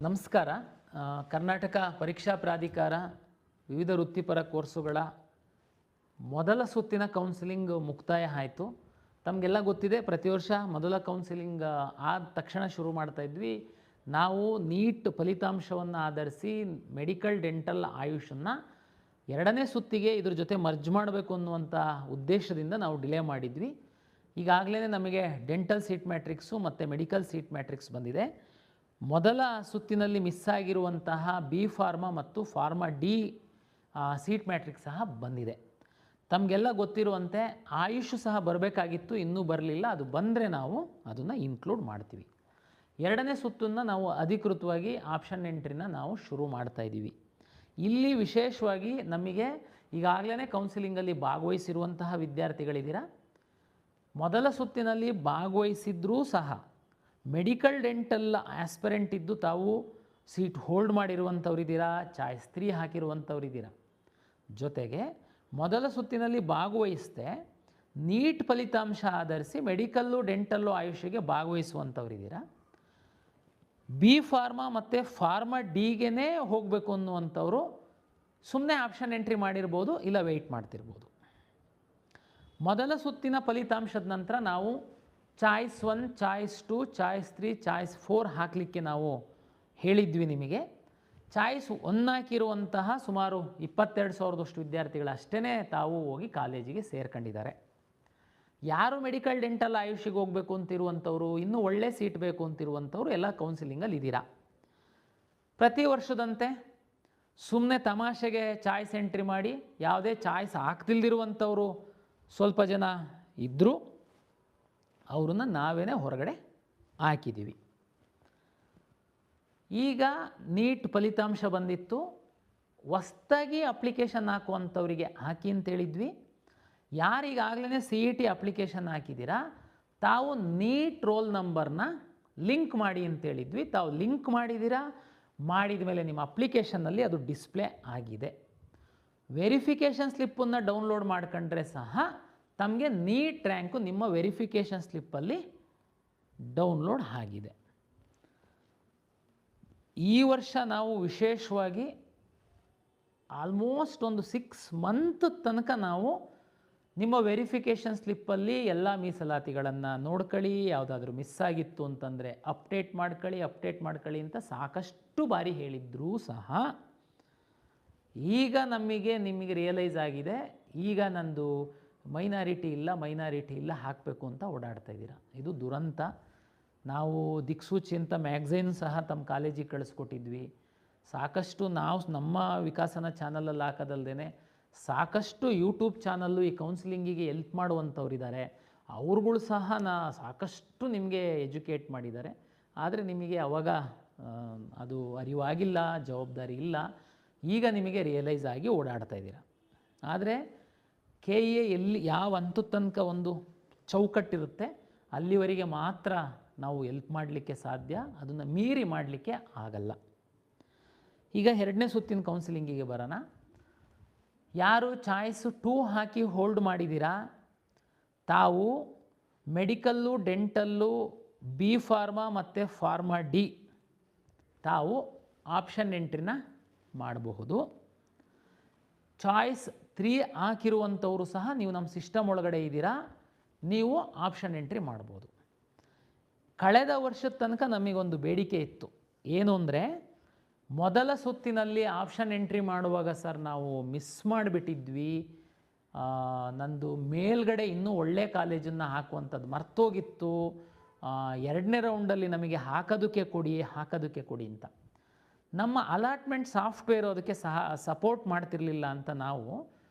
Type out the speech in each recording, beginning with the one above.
ನಮಸ್ಕಾರ. ಕರ್ನಾಟಕ ಪರೀಕ್ಷಾ ಪ್ರಾಧಿಕಾರ ವಿವಿಧ ವೃತ್ತಿಪರ ಕೋರ್ಸುಗಳ ಮೊದಲ ಸುತ್ತಿನ ಕೌನ್ಸಿಲಿಂಗ್ ಮುಕ್ತಾಯ ಆಯಿತು. ತಮಗೆಲ್ಲ ಗೊತ್ತಿದೆ, ಪ್ರತಿ ವರ್ಷ ಮೊದಲ ಕೌನ್ಸಿಲಿಂಗ್ ಆದ ತಕ್ಷಣ ಶುರು ಮಾಡ್ತಾ ಇದ್ವಿ. ನಾವು ನೀಟ್ ಫಲಿತಾಂಶವನ್ನು ಆಧರಿಸಿ ಮೆಡಿಕಲ್ ಡೆಂಟಲ್ ಆಯುಷನ್ನು ಎರಡನೇ ಸುತ್ತಿಗೆ ಇದ್ರ ಜೊತೆ ಮರ್ಜ್ ಮಾಡಬೇಕು ಅನ್ನುವಂಥ ಉದ್ದೇಶದಿಂದ ನಾವು ಡಿಲೇ ಮಾಡಿದ್ವಿ. ಈಗಾಗಲೇ ನಮಗೆ ಡೆಂಟಲ್ ಸೀಟ್ ಮ್ಯಾಟ್ರಿಕ್ಸು ಮತ್ತು ಮೆಡಿಕಲ್ ಸೀಟ್ ಮ್ಯಾಟ್ರಿಕ್ಸ್ ಬಂದಿದೆ. ಮೊದಲ ಸುತ್ತಿನಲ್ಲಿ ಮಿಸ್ ಆಗಿರುವಂತಹ ಬಿ ಫಾರ್ಮಾ ಮತ್ತು ಫಾರ್ಮಾ ಡಿ ಸೀಟ್ ಮ್ಯಾಟ್ರಿಕ್ಸ್ ಸಹ ಬಂದಿದೆ. ತಮಗೆಲ್ಲ ಗೊತ್ತಿರುವಂತೆ ಆಯುಷ್ ಸಹ ಬರಬೇಕಾಗಿತ್ತು, ಇನ್ನೂ ಬರಲಿಲ್ಲ. ಅದು ಬಂದರೆ ನಾವು ಅದನ್ನು ಇನ್ಕ್ಲೂಡ್ ಮಾಡ್ತೀವಿ. ಎರಡನೇ ಸುತ್ತನ್ನು ನಾವು ಅಧಿಕೃತವಾಗಿ ಆಪ್ಷನ್ ಎಂಟ್ರಿನ ನಾವು ಶುರು ಮಾಡ್ತಾಯಿದ್ದೀವಿ. ಇಲ್ಲಿ ವಿಶೇಷವಾಗಿ ನಮಗೆ ಈಗಾಗಲೇ ಕೌನ್ಸಿಲಿಂಗಲ್ಲಿ ಭಾಗವಹಿಸಿರುವಂತಹ ವಿದ್ಯಾರ್ಥಿಗಳಿದ್ದೀರಾ. ಮೊದಲ ಸುತ್ತಿನಲ್ಲಿ ಭಾಗವಹಿಸಿದ್ರೂ ಸಹ ಮೆಡಿಕಲ್ ಡೆಂಟಲ್ ಆಸ್ಪಿರೆಂಟ್ ಇದ್ದು ತಾವು ಸೀಟ್ ಹೋಲ್ಡ್ ಮಾಡಿರುವಂಥವ್ರಿದ್ದೀರಾ, ಚಾಯ್ಸ್ 3 ಹಾಕಿರುವಂಥವ್ರಿದ್ದೀರಾ. ಜೊತೆಗೆ ಮೊದಲ ಸುತ್ತಿನಲ್ಲಿ ಭಾಗವಹಿಸದೆ ನೀಟ್ ಫಲಿತಾಂಶ ಆಧರಿಸಿ ಮೆಡಿಕಲ್ಲು ಡೆಂಟಲ್ಲು ಆಯುಷಿಗೆ ಭಾಗವಹಿಸುವಂಥವ್ರಿದ್ದೀರಾ. ಬಿ ಫಾರ್ಮಾ ಮತ್ತು ಫಾರ್ಮಾ ಡಿಗೆ ಹೋಗಬೇಕು ಅನ್ನುವಂಥವ್ರು ಸುಮ್ಮನೆ ಆಪ್ಷನ್ ಎಂಟ್ರಿ ಮಾಡಿರ್ಬೋದು, ಇಲ್ಲ ವೆಯ್ಟ್ ಮಾಡ್ತಿರ್ಬೋದು. ಮೊದಲ ಸುತ್ತಿನ ಫಲಿತಾಂಶದ ನಂತರ ನಾವು ಚಾಯ್ಸ್ 1, ಚಾಯ್ಸ್ 2, ಚಾಯ್ಸ್ 3, ಚಾಯ್ಸ್ 4 ಹಾಕಲಿಕ್ಕೆ ನಾವು ಹೇಳಿದ್ವಿ ನಿಮಗೆ. ಚಾಯ್ಸ್ 1 ಹಾಕಿರುವಂತಹ ಸುಮಾರು 22,000 ವಿದ್ಯಾರ್ಥಿಗಳು ಅಷ್ಟೇ ತಾವು ಹೋಗಿ ಕಾಲೇಜಿಗೆ ಸೇರ್ಕೊಂಡಿದ್ದಾರೆ. ಯಾರು ಮೆಡಿಕಲ್ ಡೆಂಟಲ್ ಆಯುಷಿಗೆ ಹೋಗಬೇಕು ಅಂತಿರುವಂಥವ್ರು, ಇನ್ನೂ ಒಳ್ಳೆ ಸೀಟ್ ಬೇಕು ಅಂತಿರುವಂಥವ್ರು ಎಲ್ಲ ಕೌನ್ಸಿಲಿಂಗಲ್ಲಿ ಇದ್ದೀರಾ. ಪ್ರತಿ ವರ್ಷದಂತೆ ಸುಮ್ಮನೆ ತಮಾಷೆಗೆ ಚಾಯ್ಸ್ ಎಂಟ್ರಿ ಮಾಡಿ ಯಾವುದೇ ಚಾಯ್ಸ್ ಹಾಕ್ತಿಲ್ದಿರುವಂಥವರು ಸ್ವಲ್ಪ ಜನ ಇದ್ದರು. ಅವ್ರನ್ನ ನಾವೇ ಹೊರಗಡೆ ಹಾಕಿದ್ದೀವಿ. ಈಗ ನೀಟ್ ಫಲಿತಾಂಶ ಬಂದಿತ್ತು, ಹೊಸ್ದಾಗಿ ಅಪ್ಲಿಕೇಶನ್ ಹಾಕುವಂಥವರಿಗೆ ಹಾಕಿ ಅಂತೇಳಿದ್ವಿ. ಯಾರಿಗಾಗಲೇ CET ಅಪ್ಲಿಕೇಶನ್ ಹಾಕಿದ್ದೀರಾ ತಾವು ನೀಟ್ ರೋಲ್ ನಂಬರ್ನ ಲಿಂಕ್ ಮಾಡಿ ಅಂತೇಳಿದ್ವಿ. ತಾವು ಲಿಂಕ್ ಮಾಡಿದ್ದೀರಾ, ಮಾಡಿದ ಮೇಲೆ ನಿಮ್ಮ ಅಪ್ಲಿಕೇಶನ್ನಲ್ಲಿ ಅದು ಡಿಸ್ಪ್ಲೇ ಆಗಿದೆ. ವೆರಿಫಿಕೇಷನ್ ಸ್ಲಿಪ್ಪನ್ನು ಡೌನ್ಲೋಡ್ ಮಾಡ್ಕೊಂಡ್ರೆ ಸಹ ತಮಗೆ ನೀಟ್ ರ್ಯಾಂಕು ನಿಮ್ಮ ವೆರಿಫಿಕೇಷನ್ ಸ್ಲಿಪ್ಪಲ್ಲಿ ಡೌನ್ಲೋಡ್ ಆಗಿದೆ. ಈ ವರ್ಷ ನಾವು ವಿಶೇಷವಾಗಿ ಆಲ್ಮೋಸ್ಟ್ ಒಂದು 6 ಮಂತ್ ತನಕ ನಾವು ನಿಮ್ಮ ವೆರಿಫಿಕೇಷನ್ ಸ್ಲಿಪ್ಪಲ್ಲಿ ಎಲ್ಲ ಮೀಸಲಾತಿಗಳನ್ನು ನೋಡ್ಕೊಳ್ಳಿ, ಯಾವುದಾದ್ರೂ ಮಿಸ್ ಆಗಿತ್ತು ಅಂತಂದರೆ ಅಪ್ಡೇಟ್ ಮಾಡ್ಕೊಳ್ಳಿ ಅಂತ ಸಾಕಷ್ಟು ಬಾರಿ ಹೇಳಿದ್ರೂ ಸಹ ಈಗ ನಿಮಗೆ ರಿಯಲೈಸ್ ಆಗಿದೆ, ಈಗ ನಂದು ಮೈನಾರಿಟಿ ಇಲ್ಲ ಹಾಕಬೇಕು ಅಂತ ಓಡಾಡ್ತಾ ಇದ್ದೀರಾ. ಇದು ದುರಂತ. ನಾವು ದಿಕ್ಸೂಚಿ ಅಂತ ಮ್ಯಾಗ್ಝೈನ್ ಸಹ ತಮ್ಮ ಕಾಲೇಜಿಗೆ ಕಳಿಸ್ಕೊಟ್ಟಿದ್ವಿ. ಸಾಕಷ್ಟು ನಾವು ನಮ್ಮ ವಿಕಾಸನ ಚಾನಲಲ್ಲಿ ಹಾಕೋದಲ್ದೇ ಸಾಕಷ್ಟು ಯೂಟ್ಯೂಬ್ ಚಾನಲ್ಲು ಈ ಕೌನ್ಸಿಲಿಂಗಿಗೆ ಎಲ್ಪ್ ಮಾಡುವಂಥವ್ರಿದ್ದಾರೆ. ಅವ್ರುಗಳು ಸಹ ಸಾಕಷ್ಟು ನಿಮಗೆ ಎಜುಕೇಟ್ ಮಾಡಿದ್ದಾರೆ. ಆದರೆ ನಿಮಗೆ ಅವಾಗ ಅದು ಅರಿವಾಗಿಲ್ಲ, ಜವಾಬ್ದಾರಿ ಇಲ್ಲ. ಈಗ ನಿಮಗೆ ರಿಯಲೈಸ್ ಆಗಿ ಓಡಾಡ್ತಾ ಇದ್ದೀರಾ. ಆದರೆ KEA ಎಲ್ಲಿ ಯಾವ ಹಂತದ ತನಕ ಒಂದು ಚೌಕಟ್ಟಿರುತ್ತೆ ಅಲ್ಲಿವರೆಗೆ ಮಾತ್ರ ನಾವು ಎಲ್ಪ್ ಮಾಡಲಿಕ್ಕೆ ಸಾಧ್ಯ, ಅದನ್ನು ಮೀರಿ ಮಾಡಲಿಕ್ಕೆ ಆಗಲ್ಲ. ಈಗ ಎರಡನೇ ಸುತ್ತಿನ ಕೌನ್ಸಿಲಿಂಗಿಗೆ ಬರೋಣ. ಯಾರು ಚಾಯ್ಸ್ 2 ಹಾಕಿ ಹೋಲ್ಡ್ ಮಾಡಿದ್ದೀರಾ ತಾವು ಮೆಡಿಕಲ್ಲು ಡೆಂಟಲ್ಲು ಬಿ ಫಾರ್ಮಾ ಮತ್ತು ಫಾರ್ಮಾ ಡಿ ತಾವು ಆಪ್ಷನ್ ಎಂಟ್ರಿನ ಮಾಡಬಹುದು. ಚಾಯ್ಸ್ 3 ಹಾಕಿರುವಂಥವರು ಸಹ ನೀವು ನಮ್ಮ ಸಿಸ್ಟಮ್ ಒಳಗಡೆ ಇದ್ದೀರಾ, ನೀವು ಆಪ್ಷನ್ ಎಂಟ್ರಿ ಮಾಡ್ಬೋದು. ಕಳೆದ ವರ್ಷದ ತನಕ ನಮಗೊಂದು ಬೇಡಿಕೆ ಇತ್ತು, ಏನು ಅಂದರೆ ಮೊದಲ ಸುತ್ತಿನಲ್ಲಿ ಆಪ್ಷನ್ ಎಂಟ್ರಿ ಮಾಡುವಾಗ ಸರ್ ನಾವು ಮಿಸ್ ಮಾಡಿಬಿಟ್ಟಿದ್ವಿ, ನಂದು ಮೇಲ್ಗಡೆ ಇನ್ನೂ ಒಳ್ಳೆ ಕಾಲೇಜನ್ನು ಹಾಕುವಂಥದ್ದು ಮರ್ತೋಗಿತ್ತು, ಎರಡನೇ ರೌಂಡಲ್ಲಿ ನಮಗೆ ಹಾಕೋದಕ್ಕೆ ಕೊಡಿ ಅಂತ. ನಮ್ಮ ಅಲಾಟ್ಮೆಂಟ್ ಸಾಫ್ಟ್ವೇರು ಅದಕ್ಕೆ ಸಪೋರ್ಟ್ ಮಾಡ್ತಿರಲಿಲ್ಲ ಅಂತ ನಾವು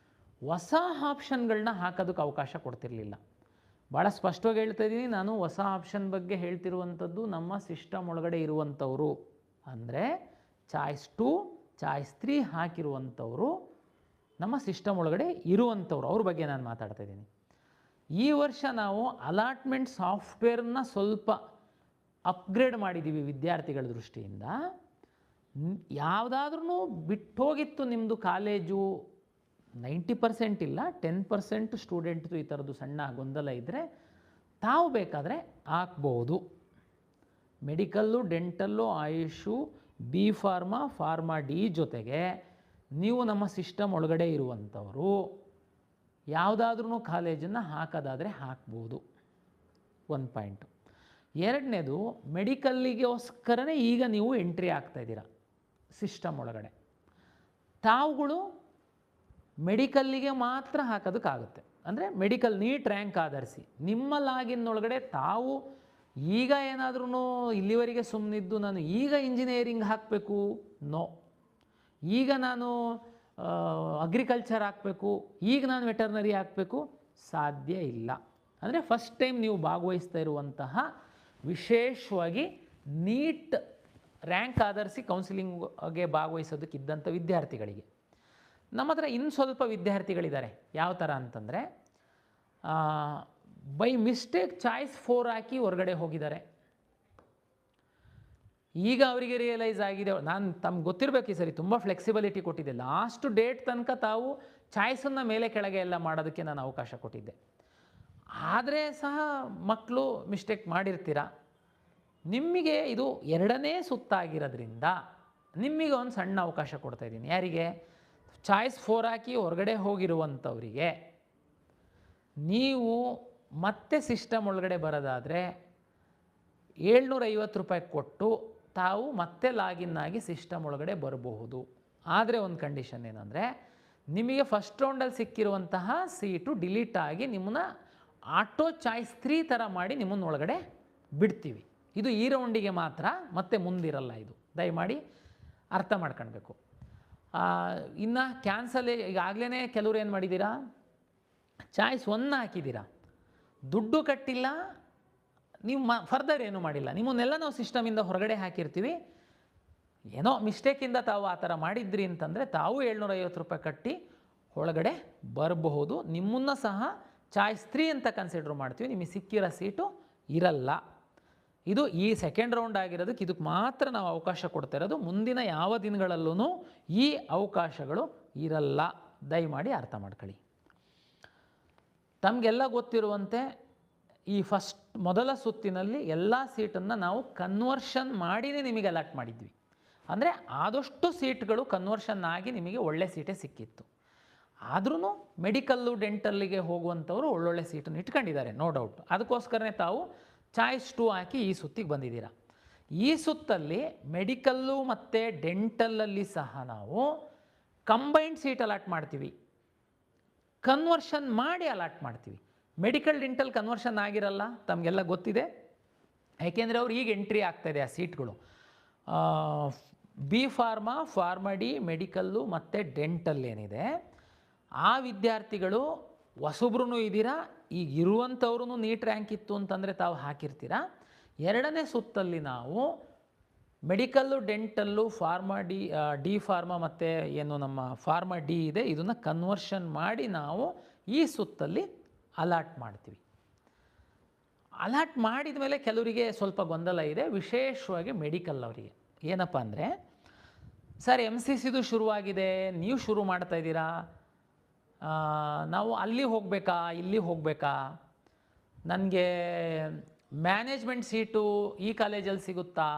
ಹೊಸ ಆಪ್ಷನ್ಗಳನ್ನ ಹಾಕೋದಕ್ಕೆ ಅವಕಾಶ ಕೊಡ್ತಿರಲಿಲ್ಲ. ಭಾಳ ಸ್ಪಷ್ಟವಾಗಿ ಹೇಳ್ತಾ ಇದ್ದೀನಿ, ನಾನು ಹೊಸ ಆಪ್ಷನ್ ಬಗ್ಗೆ ಹೇಳ್ತಿರುವಂಥದ್ದು ನಮ್ಮ ಸಿಸ್ಟಮ್ ಒಳಗಡೆ ಇರುವಂಥವರು, ಅಂದರೆ ಚಾಯ್ಸ್ 2, ಚಾಯ್ಸ್ 3 ಹಾಕಿರುವಂಥವರು ನಮ್ಮ ಸಿಸ್ಟಮ್ ಒಳಗಡೆ ಇರುವಂಥವ್ರು, ಅವ್ರ ಬಗ್ಗೆ ನಾನು ಮಾತಾಡ್ತಾ ಇದ್ದೀನಿ. ಈ ವರ್ಷ ನಾವು ಅಲಾಟ್ಮೆಂಟ್ ಸಾಫ್ಟ್ವೇರ್ನ ಸ್ವಲ್ಪ ಅಪ್ಗ್ರೇಡ್ ಮಾಡಿದ್ದೀವಿ ವಿದ್ಯಾರ್ಥಿಗಳ ದೃಷ್ಟಿಯಿಂದ. ಯಾವುದಾದ್ರೂ ಬಿಟ್ಟೋಗಿತ್ತು ನಿಮ್ಮದು ಕಾಲೇಜು, 90% ಇಲ್ಲ 10% ಸ್ಟೂಡೆಂಟ್ದು ಈ ಥರದ್ದು ಸಣ್ಣ ಗೊಂದಲ ಇದ್ದರೆ ತಾವು ಬೇಕಾದರೆ ಹಾಕ್ಬೋದು. Medical dental AYUSH B pharma, pharma D ಜೊತೆಗೆ ನೀವು ನಮ್ಮ ಸಿಸ್ಟಮ್ ಒಳಗಡೆ ಇರುವಂಥವರು ಯಾವುದಾದ್ರೂ ಕಾಲೇಜನ್ನು ಹಾಕೋದಾದರೆ ಹಾಕ್ಬೋದು. ಒಂದು ಪಾಯಿಂಟು. ಎರಡನೇದು, ಮೆಡಿಕಲ್ಲಿಗೋಸ್ಕರನೇ ಈಗ ನೀವು ಎಂಟ್ರಿ ಆಗ್ತಾಯಿದ್ದೀರ ಸಿಸ್ಟಮ್ ಒಳಗಡೆ. ತಾವುಗಳು ಮೆಡಿಕಲ್ಲಿಗೆ ಮಾತ್ರ ಹಾಕೋದಕ್ಕಾಗುತ್ತೆ. ಅಂದರೆ ಮೆಡಿಕಲ್ ನೀಟ್ ರ್ಯಾಂಕ್ ಆಧರಿಸಿ ನಿಮ್ಮ ಲಾಗಿನ್ ಒಳಗಡೆ ತಾವು ಈಗ ಏನಾದ್ರೂ ಇಲ್ಲಿವರೆಗೆ ಸುಮ್ಮನಿದ್ದು ನಾನು ಈಗ ಇಂಜಿನಿಯರಿಂಗ್ ಹಾಕಬೇಕು, ನೋ. ಈಗ ನಾನು ಅಗ್ರಿಕಲ್ಚರ್ ಹಾಕಬೇಕು, ಈಗ ನಾನು ವೆಟರ್ನರಿ ಹಾಕಬೇಕು, ಸಾಧ್ಯ ಇಲ್ಲ. ಅಂದರೆ ಫಸ್ಟ್ ಟೈಮ್ ನೀವು ಭಾಗವಹಿಸ್ತಾ ಇರುವಂತಹ ವಿಶೇಷವಾಗಿ ನೀಟ್ ರ್ಯಾಂಕ್ ಆಧರಿಸಿ ಕೌನ್ಸಿಲಿಂಗ್ಗೆ ಭಾಗವಹಿಸೋದಕ್ಕಿದ್ದಂಥ ವಿದ್ಯಾರ್ಥಿಗಳಿಗೆ. ನಮ್ಮ ಹತ್ರ ಇನ್ನು ಸ್ವಲ್ಪ ವಿದ್ಯಾರ್ಥಿಗಳಿದ್ದಾರೆ. ಯಾವ ಥರ ಅಂತಂದರೆ ಬೈ ಮಿಸ್ಟೇಕ್ ಚಾಯ್ಸ್ 4 ಹಾಕಿ ಹೊರಗಡೆ ಹೋಗಿದ್ದಾರೆ. ಈಗ ಅವರಿಗೆ ರಿಯಲೈಸ್ ಆಗಿದೆ. ನಾನು ತಮ್ಗೆ ಗೊತ್ತಿರಬೇಕು, ಈ ಸರಿ ತುಂಬ ಫ್ಲೆಕ್ಸಿಬಿಲಿಟಿ ಕೊಟ್ಟಿದ್ದೆ. ಲಾಸ್ಟ್ ಡೇಟ್ ತನಕ ತಾವು ಚಾಯ್ಸನ್ನು ಮೇಲೆ ಕೆಳಗೆ ಎಲ್ಲ ಮಾಡೋದಕ್ಕೆ ನಾನು ಅವಕಾಶ ಕೊಟ್ಟಿದ್ದೆ. ಆದರೆ ಸಹ ಮಕ್ಕಳು ಮಿಸ್ಟೇಕ್ ಮಾಡಿರ್ತೀರ. ನಿಮಗೆ ಇದು 2ನೇ ಸುತ್ತಾಗಿರೋದ್ರಿಂದ ನಿಮಗೆ ಒಂದು ಸಣ್ಣ ಅವಕಾಶ ಕೊಡ್ತಾಯಿದ್ದೀನಿ. ಯಾರಿಗೆ? ಚಾಯ್ಸ್ 4 ಹಾಕಿ ಹೊರಗಡೆ ಹೋಗಿರುವಂಥವರಿಗೆ. ನೀವು ಮತ್ತೆ ಸಿಸ್ಟಮ್ ಒಳಗಡೆ ಬರೋದಾದರೆ 750 ರೂಪಾಯಿ ಕೊಟ್ಟು ತಾವು ಮತ್ತೆ ಲಾಗಿನ್ ಆಗಿ ಸಿಸ್ಟಮ್ ಒಳಗಡೆ ಬರಬಹುದು. ಆದರೆ ಒಂದು ಕಂಡೀಷನ್ ಏನಂದರೆ, ನಿಮಗೆ ಫಸ್ಟ್ ರೌಂಡಲ್ಲಿ ಸಿಕ್ಕಿರುವಂತಹ ಸೀಟು ಡಿಲೀಟ್ ಆಗಿ ನಿಮ್ಮನ್ನ ಆಟೋ ಚಾಯ್ಸ್ 3 ಥರ ಮಾಡಿ ನಿಮ್ಮನ್ನ ಒಳಗಡೆ ಬಿಡ್ತೀವಿ. ಇದು ಈ ರೌಂಡಿಗೆ ಮಾತ್ರ, ಮತ್ತೆ ಮುಂದಿರಲ್ಲ. ಇದು ದಯಮಾಡಿ ಅರ್ಥ ಮಾಡ್ಕೊಳ್ಬೇಕು. ಇನ್ನು ಕ್ಯಾನ್ಸಲ್ ಈಗಾಗಲೇ ಕೆಲವರು ಏನು ಮಾಡಿದ್ದೀರಾ, ಚಾಯ್ಸ್ 1 ಹಾಕಿದ್ದೀರಾ, ದುಡ್ಡು ಕಟ್ಟಿಲ್ಲ, ನೀವು ಫರ್ದರ್ ಏನೂ ಮಾಡಿಲ್ಲ. ನಿಮ್ಮನ್ನೆಲ್ಲ ನಾವು ಸಿಸ್ಟಮಿಂದ ಹೊರಗಡೆ ಹಾಕಿರ್ತೀವಿ. ಏನೋ ಮಿಸ್ಟೇಕಿಂದ ತಾವು ಆ ಥರ ಮಾಡಿದ್ರಿ ಅಂತಂದರೆ ತಾವು 750 ರೂಪಾಯಿ ಕಟ್ಟಿ ಒಳಗಡೆ ಬರಬಹುದು. ನಿಮ್ಮನ್ನು ಸಹ ಚಾಯ್ಸ್ 3 ಅಂತ ಕನ್ಸಿಡರ್ ಮಾಡ್ತೀವಿ. ನಿಮಗೆ ಸಿಕ್ಕಿರೋ ಸೀಟು ಇರಲ್ಲ. ಇದು ಈ ಸೆಕೆಂಡ್ ರೌಂಡ್ ಆಗಿರೋದಕ್ಕೆ ಇದಕ್ಕೆ ಮಾತ್ರ ನಾವು ಅವಕಾಶ ಕೊಡ್ತಾ ಇರೋದು. ಮುಂದಿನ ಯಾವ ದಿನಗಳಲ್ಲೂ ಈ ಅವಕಾಶಗಳು ಇರಲ್ಲ. ದಯಮಾಡಿ ಅರ್ಥ ಮಾಡ್ಕೊಳ್ಳಿ. ತಮಗೆಲ್ಲ ಗೊತ್ತಿರುವಂತೆ ಈ ಮೊದಲ ಸುತ್ತಿನಲ್ಲಿ ಎಲ್ಲ ಸೀಟನ್ನು ನಾವು ಕನ್ವರ್ಷನ್ ಮಾಡಿನೇ ನಿಮಗೆ ಅಲಾಟ್ ಮಾಡಿದ್ವಿ. ಅಂದರೆ ಆದಷ್ಟು ಸೀಟ್ಗಳು ಕನ್ವರ್ಷನ್ ಆಗಿ ನಿಮಗೆ ಒಳ್ಳೆ ಸೀಟೇ ಸಿಕ್ಕಿತ್ತು. ಆದ್ರೂ ಮೆಡಿಕಲ್ಲು ಡೆಂಟಲ್ಲಿಗೆ ಹೋಗುವಂಥವರು ಒಳ್ಳೊಳ್ಳೆ ಸೀಟನ್ನು ಇಟ್ಕೊಂಡಿದ್ದಾರೆ, ನೋ ಡೌಟ್. ಅದಕ್ಕೋಸ್ಕರನೇ ತಾವು ಚಾಯ್ಸ್ 2 ಹಾಕಿ ಈ ಸುತ್ತಿಗೆ ಬಂದಿದ್ದೀರಾ. ಈ ಸುತ್ತಲ್ಲಿ ಮೆಡಿಕಲ್ಲು ಮತ್ತು ಡೆಂಟಲಲ್ಲಿ ಸಹ ನಾವು ಕಂಬೈನ್ಡ್ ಸೀಟ್ ಅಲಾಟ್ ಮಾಡ್ತೀವಿ, ಕನ್ವರ್ಷನ್ ಮಾಡಿ ಅಲಾಟ್ ಮಾಡ್ತೀವಿ. ಮೆಡಿಕಲ್ ಡೆಂಟಲ್ ಕನ್ವರ್ಷನ್ ಆಗಿರಲ್ಲ, ತಮಗೆಲ್ಲ ಗೊತ್ತಿದೆ. ಯಾಕೆಂದರೆ ಅವ್ರು ಈಗ ಎಂಟ್ರಿ ಆಗ್ತಾಯಿದೆ ಆ ಸೀಟ್ಗಳು. B pharma, pharma D, medical ಮತ್ತು ಡೆಂಟಲ್ ಏನಿದೆ, ಆ ವಿದ್ಯಾರ್ಥಿಗಳು ಹೊಸಬ್ರು ಇದ್ದೀರಾ. ಈಗ ಇರುವಂಥವ್ರು ನೀಟ್ ರ್ಯಾಂಕ್ ಇತ್ತು ಅಂತಂದರೆ ತಾವು ಹಾಕಿರ್ತೀರ. 2ನೇ ಸುತ್ತಲ್ಲಿ ನಾವು medical, dental, pharma D pharma ಮತ್ತು ಏನು ನಮ್ಮ ಫಾರ್ಮಾ ಡಿ ಇದೆ, ಇದನ್ನು ಕನ್ವರ್ಷನ್ ಮಾಡಿ ನಾವು ಈ ಸುತ್ತಲ್ಲಿ ಅಲಾಟ್ ಮಾಡ್ತೀವಿ. ಅಲಾಟ್ ಮಾಡಿದ ಮೇಲೆ ಕೆಲವರಿಗೆ ಸ್ವಲ್ಪ ಗೊಂದಲ ಇದೆ, ವಿಶೇಷವಾಗಿ ಮೆಡಿಕಲ್ ಅವರಿಗೆ. ಏನಪ್ಪ ಅಂದರೆ, ಸರ್ MCCದು ಶುರುವಾಗಿದೆ, ನೀವು ಶುರು ಮಾಡ್ತಾಯಿದ್ದೀರಾ, ನಾವು ಅಲ್ಲಿ ಹೋಗಬೇಕಾ, ಇಲ್ಲಿ ಹೋಗಬೇಕಾ, ನನಗೆ ಮ್ಯಾನೇಜ್ಮೆಂಟ್ ಸೀಟು ಈ ಕಾಲೇಜಲ್ಲಿ ಸಿಗುತ್ತಾ,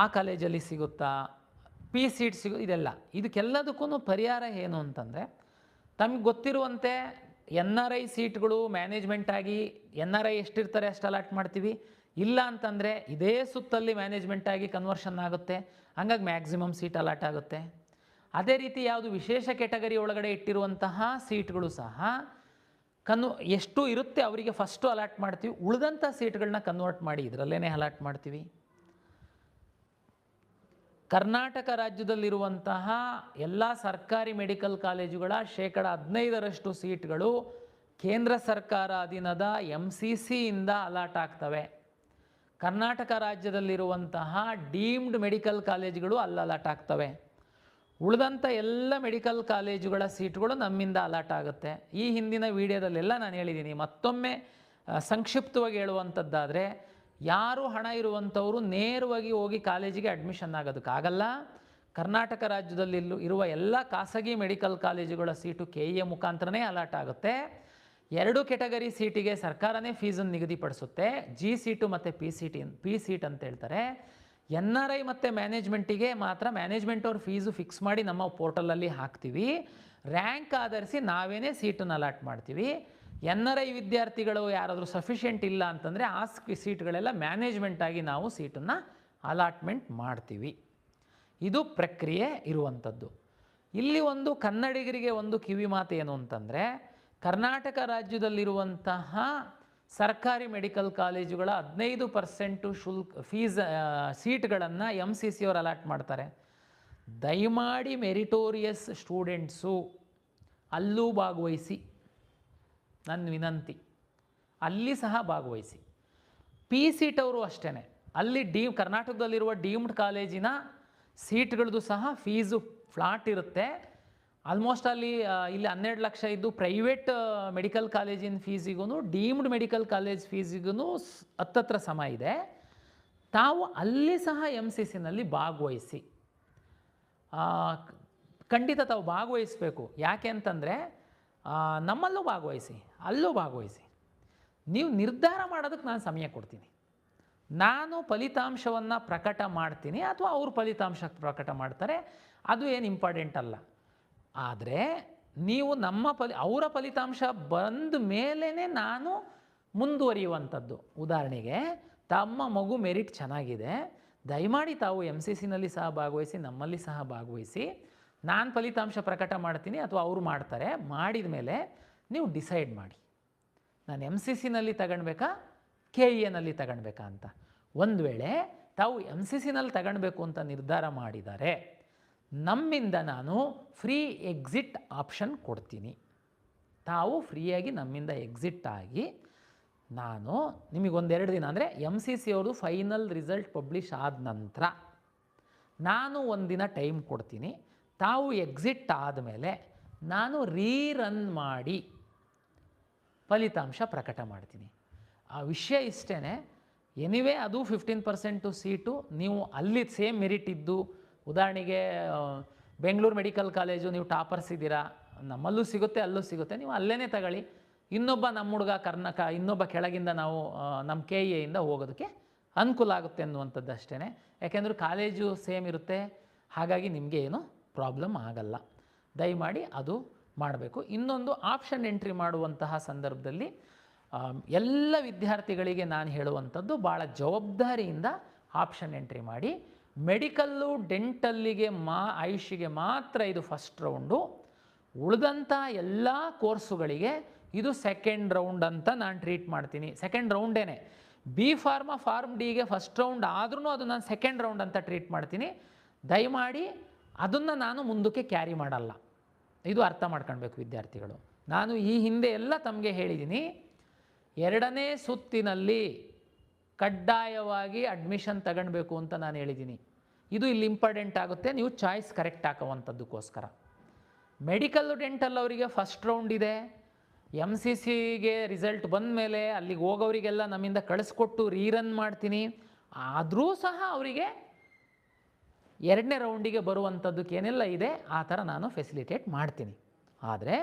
ಆ ಕಾಲೇಜಲ್ಲಿ ಸಿಗುತ್ತಾ, ಪಿ ಸೀಟ್ ಇದೆಲ್ಲ. ಇದಕ್ಕೆಲ್ಲದಕ್ಕೂ ಪರಿಹಾರ ಏನು ಅಂತಂದರೆ, ತಮಗೆ ಗೊತ್ತಿರುವಂತೆ NRI ಸೀಟ್ಗಳು ಮ್ಯಾನೇಜ್ಮೆಂಟ್ ಆಗಿ NRI ಎಷ್ಟಿರ್ತಾರೆ ಅಷ್ಟು ಅಲಾಟ್ ಮಾಡ್ತೀವಿ. ಇಲ್ಲ ಅಂತಂದರೆ ಇದೇ ಸುತ್ತಲ್ಲಿ ಮ್ಯಾನೇಜ್ಮೆಂಟ್ ಆಗಿ ಕನ್ವರ್ಷನ್ ಆಗುತ್ತೆ, ಹಂಗಾಗಿ ಮ್ಯಾಕ್ಸಿಮಮ್ ಸೀಟ್ ಅಲಾಟ್ ಆಗುತ್ತೆ. ಅದೇ ರೀತಿ ಯಾವುದು ವಿಶೇಷ ಕೆಟಗರಿ ಒಳಗಡೆ ಇಟ್ಟಿರುವಂತಹ ಸೀಟ್ಗಳು ಸಹ ಎಷ್ಟು ಇರುತ್ತೆ ಅವರಿಗೆ ಫಸ್ಟು ಅಲಾಟ್ ಮಾಡ್ತೀವಿ, ಉಳಿದಂಥ ಸೀಟ್ಗಳನ್ನ ಕನ್ವರ್ಟ್ ಮಾಡಿ ಇದರಲ್ಲೇ ಅಲಾಟ್ ಮಾಡ್ತೀವಿ. ಕರ್ನಾಟಕ ರಾಜ್ಯದಲ್ಲಿರುವಂತಹ ಎಲ್ಲ ಸರ್ಕಾರಿ ಮೆಡಿಕಲ್ ಕಾಲೇಜುಗಳ 15% ಸೀಟ್ಗಳು ಕೇಂದ್ರ ಸರ್ಕಾರ ಅಧೀನದ MCCಯಿಂದ ಅಲಾಟ್ ಆಗ್ತವೆ. ಕರ್ನಾಟಕ ರಾಜ್ಯದಲ್ಲಿರುವಂತಹ ಡೀಮ್ಡ್ ಮೆಡಿಕಲ್ ಕಾಲೇಜುಗಳು ಅಲ್ಲಿ ಅಲಾಟ್ ಆಗ್ತವೆ. ಉಳಿದಂಥ ಎಲ್ಲ ಮೆಡಿಕಲ್ ಕಾಲೇಜುಗಳ ಸೀಟ್ಗಳು ನಮ್ಮಿಂದ ಅಲಾಟ್ ಆಗುತ್ತೆ. ಈ ಹಿಂದಿನ ವಿಡಿಯೋದಲ್ಲೆಲ್ಲ ನಾನು ಹೇಳಿದ್ದೀನಿ. ಮತ್ತೊಮ್ಮೆ ಸಂಕ್ಷಿಪ್ತವಾಗಿ ಹೇಳುವಂಥದ್ದಾದರೆ, ಯಾರು ಹಣ ಇರುವಂಥವರು ನೇರವಾಗಿ ಹೋಗಿ ಕಾಲೇಜಿಗೆ ಅಡ್ಮಿಷನ್ ಆಗೋದಕ್ಕಾಗಲ್ಲ. ಕರ್ನಾಟಕ ರಾಜ್ಯದಲ್ಲಿ ಇರುವ ಎಲ್ಲ ಖಾಸಗಿ ಮೆಡಿಕಲ್ ಕಾಲೇಜುಗಳ ಸೀಟು KEA ಮುಖಾಂತರನೇ ಅಲಾಟ್ ಆಗುತ್ತೆ. 2 ಕೆಟಗರಿ ಸೀಟಿಗೆ ಸರ್ಕಾರನೇ ಫೀಸನ್ನು ನಿಗದಿಪಡಿಸುತ್ತೆ. G ಸೀಟು ಮತ್ತು ಪಿ ಸೀಟ್ ಅಂತ ಹೇಳ್ತಾರೆ. NRI ಮತ್ತು ಮ್ಯಾನೇಜ್ಮೆಂಟಿಗೆ ಮಾತ್ರ ಮ್ಯಾನೇಜ್ಮೆಂಟ್ ಅವ್ರ ಫೀಸು ಫಿಕ್ಸ್ ಮಾಡಿ ನಮ್ಮ ಪೋರ್ಟಲಲ್ಲಿ ಹಾಕ್ತೀವಿ. ರ್ಯಾಂಕ್ ಆಧರಿಸಿ ನಾವೇನೇ ಸೀಟನ್ನು ಅಲಾಟ್ ಮಾಡ್ತೀವಿ. NRI ವಿದ್ಯಾರ್ಥಿಗಳು ಯಾರಾದರೂ ಸಫಿಷಿಯೆಂಟ್ ಇಲ್ಲ ಅಂತಂದರೆ ಆ ಸೀಟ್ಗಳೆಲ್ಲ ಮ್ಯಾನೇಜ್ಮೆಂಟಾಗಿ ನಾವು ಸೀಟನ್ನು ಅಲಾಟ್ಮೆಂಟ್ ಮಾಡ್ತೀವಿ. ಇದು ಪ್ರಕ್ರಿಯೆ ಇರುವಂಥದ್ದು. ಇಲ್ಲಿ ಒಂದು ಕನ್ನಡಿಗರಿಗೆ ಒಂದು ಕಿವಿ ಮಾತು ಏನು ಅಂತಂದರೆ, ಕರ್ನಾಟಕ ರಾಜ್ಯದಲ್ಲಿರುವಂತಹ ಸರ್ಕಾರಿ ಮೆಡಿಕಲ್ ಕಾಲೇಜುಗಳ 15% ಫೀಸ್ ಸೀಟ್ಗಳನ್ನು MCC ಅವರು ಅಲಾಟ್ ಮಾಡ್ತಾರೆ. ದಯಮಾಡಿ ಮೆರಿಟೋರಿಯಸ್ ಸ್ಟೂಡೆಂಟ್ಸು ಅಲ್ಲೂ ಭಾಗವಹಿಸಿ, ನನ್ನ ವಿನಂತಿ, ಅಲ್ಲಿ ಸಹ ಭಾಗವಹಿಸಿ. ಸೀಟ್ ಅವರು ಅಷ್ಟೇ, ಅಲ್ಲಿ ಕರ್ನಾಟಕದಲ್ಲಿರುವ ಡೀಮ್ಡ್ ಕಾಲೇಜಿನ ಸೀಟ್ಗಳದ್ದು ಸಹ ಫೀಸು ಫ್ಲಾಟ್ ಇರುತ್ತೆ. ಆಲ್ಮೋಸ್ಟ್ ಇಲ್ಲಿ 12 ಲಕ್ಷ ಇದ್ದು ಪ್ರೈವೇಟ್ ಮೆಡಿಕಲ್ ಕಾಲೇಜಿನ ಫೀಸಿಗೂ ಡೀಮ್ಡ್ ಮೆಡಿಕಲ್ ಕಾಲೇಜ್ ಫೀಸಿಗೂ ಹತ್ತತ್ರ ಸಮ ಇದೆ. ತಾವು ಅಲ್ಲಿ ಸಹ MCCನಲ್ಲಿ ಭಾಗವಹಿಸಿ, ಖಂಡಿತ ತಾವು ಭಾಗವಹಿಸಬೇಕು. ಯಾಕೆ ಅಂತಂದರೆ ನಮ್ಮಲ್ಲೂ ಭಾಗವಹಿಸಿ, ಅಲ್ಲೂ ಭಾಗವಹಿಸಿ. ನೀವು ನಿರ್ಧಾರ ಮಾಡೋದಕ್ಕೆ ನಾನು ಸಮಯ ಕೊಡ್ತೀನಿ. ನಾನು ಫಲಿತಾಂಶವನ್ನು ಪ್ರಕಟ ಮಾಡ್ತೀನಿ ಅಥವಾ ಅವರು ಫಲಿತಾಂಶ ಪ್ರಕಟ ಮಾಡ್ತಾರೆ, ಅದು ಏನು ಇಂಪಾರ್ಟೆಂಟ್ ಅಲ್ಲ. ಆದರೆ ನೀವು ಅವರ ಫಲಿತಾಂಶ ಬಂದ ಮೇಲೇ ನಾನು ಮುಂದುವರಿಯುವಂಥದ್ದು. ಉದಾಹರಣೆಗೆ ತಮ್ಮ ಮಗು ಮೆರಿಟ್ ಚೆನ್ನಾಗಿದೆ, ದಯಮಾಡಿ ತಾವು MCCನಲ್ಲಿ ಸಹ ಭಾಗವಹಿಸಿ, ನಮ್ಮಲ್ಲಿ ಸಹ ಭಾಗವಹಿಸಿ. ನಾನು ಫಲಿತಾಂಶ ಪ್ರಕಟ ಮಾಡ್ತೀನಿ ಅಥವಾ ಅವರು ಮಾಡ್ತಾರೆ. ಮಾಡಿದ ಮೇಲೆ ನೀವು ಡಿಸೈಡ್ ಮಾಡಿ, ನಾನು MCCನಲ್ಲಿ ತಗೊಳ್ಬೇಕಾ KEAನಲ್ಲಿ ತಗೊಳ್ಬೇಕಾ ಅಂತ. ಒಂದು ವೇಳೆ ತಾವು MCCನಲ್ಲಿ ತಗೊಳ್ಬೇಕು ಅಂತ ನಿರ್ಧಾರ ಮಾಡಿದರೆ ನಮ್ಮಿಂದ ನಾನು ಫ್ರೀ ಎಕ್ಸಿಟ್ ಆಪ್ಷನ್ ಕೊಡ್ತೀನಿ. ತಾವು ಫ್ರೀಯಾಗಿ ನಮ್ಮಿಂದ ಎಕ್ಸಿಟ್ ಆಗಿ, ನಾನು ನಿಮಗೊಂದೆರಡು ದಿನ ಅಂದರೆ MCC ಅವರು ಫೈನಲ್ ರಿಸಲ್ಟ್ ಪಬ್ಲಿಷ್ ಆದ ನಂತರ ನಾನು ಒಂದಿನ ಟೈಮ್ ಕೊಡ್ತೀನಿ. ತಾವು ಎಕ್ಸಿಟ್ ಆದಮೇಲೆ ನಾನು ರೀರನ್ ಮಾಡಿ ಫಲಿತಾಂಶ ಪ್ರಕಟ ಮಾಡ್ತೀನಿ. ಆ ವಿಷಯ ಇಷ್ಟೇ. ಎನಿವೇ ಅದು 15% ಸೀಟು ನೀವು ಅಲ್ಲಿ ಸೇಮ್ ಮೆರಿಟ್ ಇದ್ದು, ಉದಾಹರಣೆಗೆ ಬೆಂಗಳೂರು ಮೆಡಿಕಲ್ ಕಾಲೇಜು ನೀವು ಟಾಪರ್ಸ್ ಇದ್ದೀರಾ, ನಮ್ಮಲ್ಲೂ ಸಿಗುತ್ತೆ ಅಲ್ಲೂ ಸಿಗುತ್ತೆ, ನೀವು ಅಲ್ಲೇ ತಗೊಳ್ಳಿ. ಇನ್ನೊಬ್ಬ ನಮ್ಮ ಹುಡುಗ ಇನ್ನೊಬ್ಬ ಕೆಳಗಿಂದ ನಾವು ನಮ್ಮ KEAಯಿಂದ ಹೋಗೋದಕ್ಕೆ ಅನುಕೂಲ ಆಗುತ್ತೆ ಅನ್ನುವಂಥದ್ದು ಅಷ್ಟೇ. ಯಾಕೆಂದರೆ ಕಾಲೇಜು ಸೇಮ್ ಇರುತ್ತೆ, ಹಾಗಾಗಿ ನಿಮಗೆ ಏನು ಪ್ರಾಬ್ಲಮ್ ಆಗಲ್ಲ. ದಯಮಾಡಿ ಅದು ಮಾಡಬೇಕು. ಇನ್ನೊಂದು, ಆಪ್ಷನ್ ಎಂಟ್ರಿ ಮಾಡುವಂತಹ ಸಂದರ್ಭದಲ್ಲಿ ಎಲ್ಲ ವಿದ್ಯಾರ್ಥಿಗಳಿಗೆ ನಾನು ಹೇಳುವಂಥದ್ದು, ಭಾಳ ಜವಾಬ್ದಾರಿಯಿಂದ ಆಪ್ಷನ್ ಎಂಟ್ರಿ ಮಾಡಿ. ಮೆಡಿಕಲ್ಲು ಡೆಂಟಲ್ಲಿಗೆ ಆಯುಷಿಗೆ ಮಾತ್ರ ಇದು ಫಸ್ಟ್ ರೌಂಡು. ಉಳಿದಂಥ ಎಲ್ಲ ಕೋರ್ಸುಗಳಿಗೆ ಇದು ಸೆಕೆಂಡ್ ರೌಂಡ್ ಅಂತ ನಾನು ಟ್ರೀಟ್ ಮಾಡ್ತೀನಿ. ಸೆಕೆಂಡ್ ರೌಂಡೇನೆ. B.Pharma ಫಾರ್ಮ್ ಡಿಗೆ ಫಸ್ಟ್ ರೌಂಡ್ ಆದ್ರೂ ಅದು ನಾನು ಸೆಕೆಂಡ್ ರೌಂಡ್ ಅಂತ ಟ್ರೀಟ್ ಮಾಡ್ತೀನಿ. ದಯಮಾಡಿ ಅದನ್ನು ನಾನು ಮುಂದಕ್ಕೆ ಕ್ಯಾರಿ ಮಾಡಲ್ಲ. ಇದು ಅರ್ಥ ಮಾಡ್ಕೊಳ್ಬೇಕು ವಿದ್ಯಾರ್ಥಿಗಳು. ನಾನು ಈ ಹಿಂದೆ ಎಲ್ಲ ತಮಗೆ ಹೇಳಿದ್ದೀನಿ, 2ನೇ ಸುತ್ತಿನಲ್ಲಿ ಕಡ್ಡಾಯವಾಗಿ ಅಡ್ಮಿಷನ್ ತಗೊಳ್ಬೇಕು ಅಂತ ನಾನು ಹೇಳಿದ್ದೀನಿ. ಇದು ಇಲ್ಲಿ ಇಂಪಾರ್ಟೆಂಟ್ ಆಗುತ್ತೆ, ನೀವು ಚಾಯ್ಸ್ ಕರೆಕ್ಟ್ ಹಾಕೋವಂಥದ್ದಕ್ಕೋಸ್ಕರ. ಮೆಡಿಕಲ್ ಡೆಂಟಲ್ ಅವರಿಗೆ ಫಸ್ಟ್ ರೌಂಡ್ ಇದೆ. MCCಗೆ ರಿಸಲ್ಟ್ ಬಂದ ಮೇಲೆ ಅಲ್ಲಿಗೆ ಹೋಗೋರಿಗೆಲ್ಲ ನಮ್ಮಿಂದ ಕಳಿಸ್ಕೊಟ್ಟು ರೀರನ್ ಮಾಡ್ತೀನಿ. ಆದರೂ ಸಹ ಅವರಿಗೆ 2ನೇ ರೌಂಡಿಗೆ ಬರುವಂಥದ್ದಕ್ಕೆ ಏನೆಲ್ಲ ಇದೆ ಆ ಥರ ನಾನು ಫೆಸಿಲಿಟೇಟ್ ಮಾಡ್ತೀನಿ. ಆದರೆ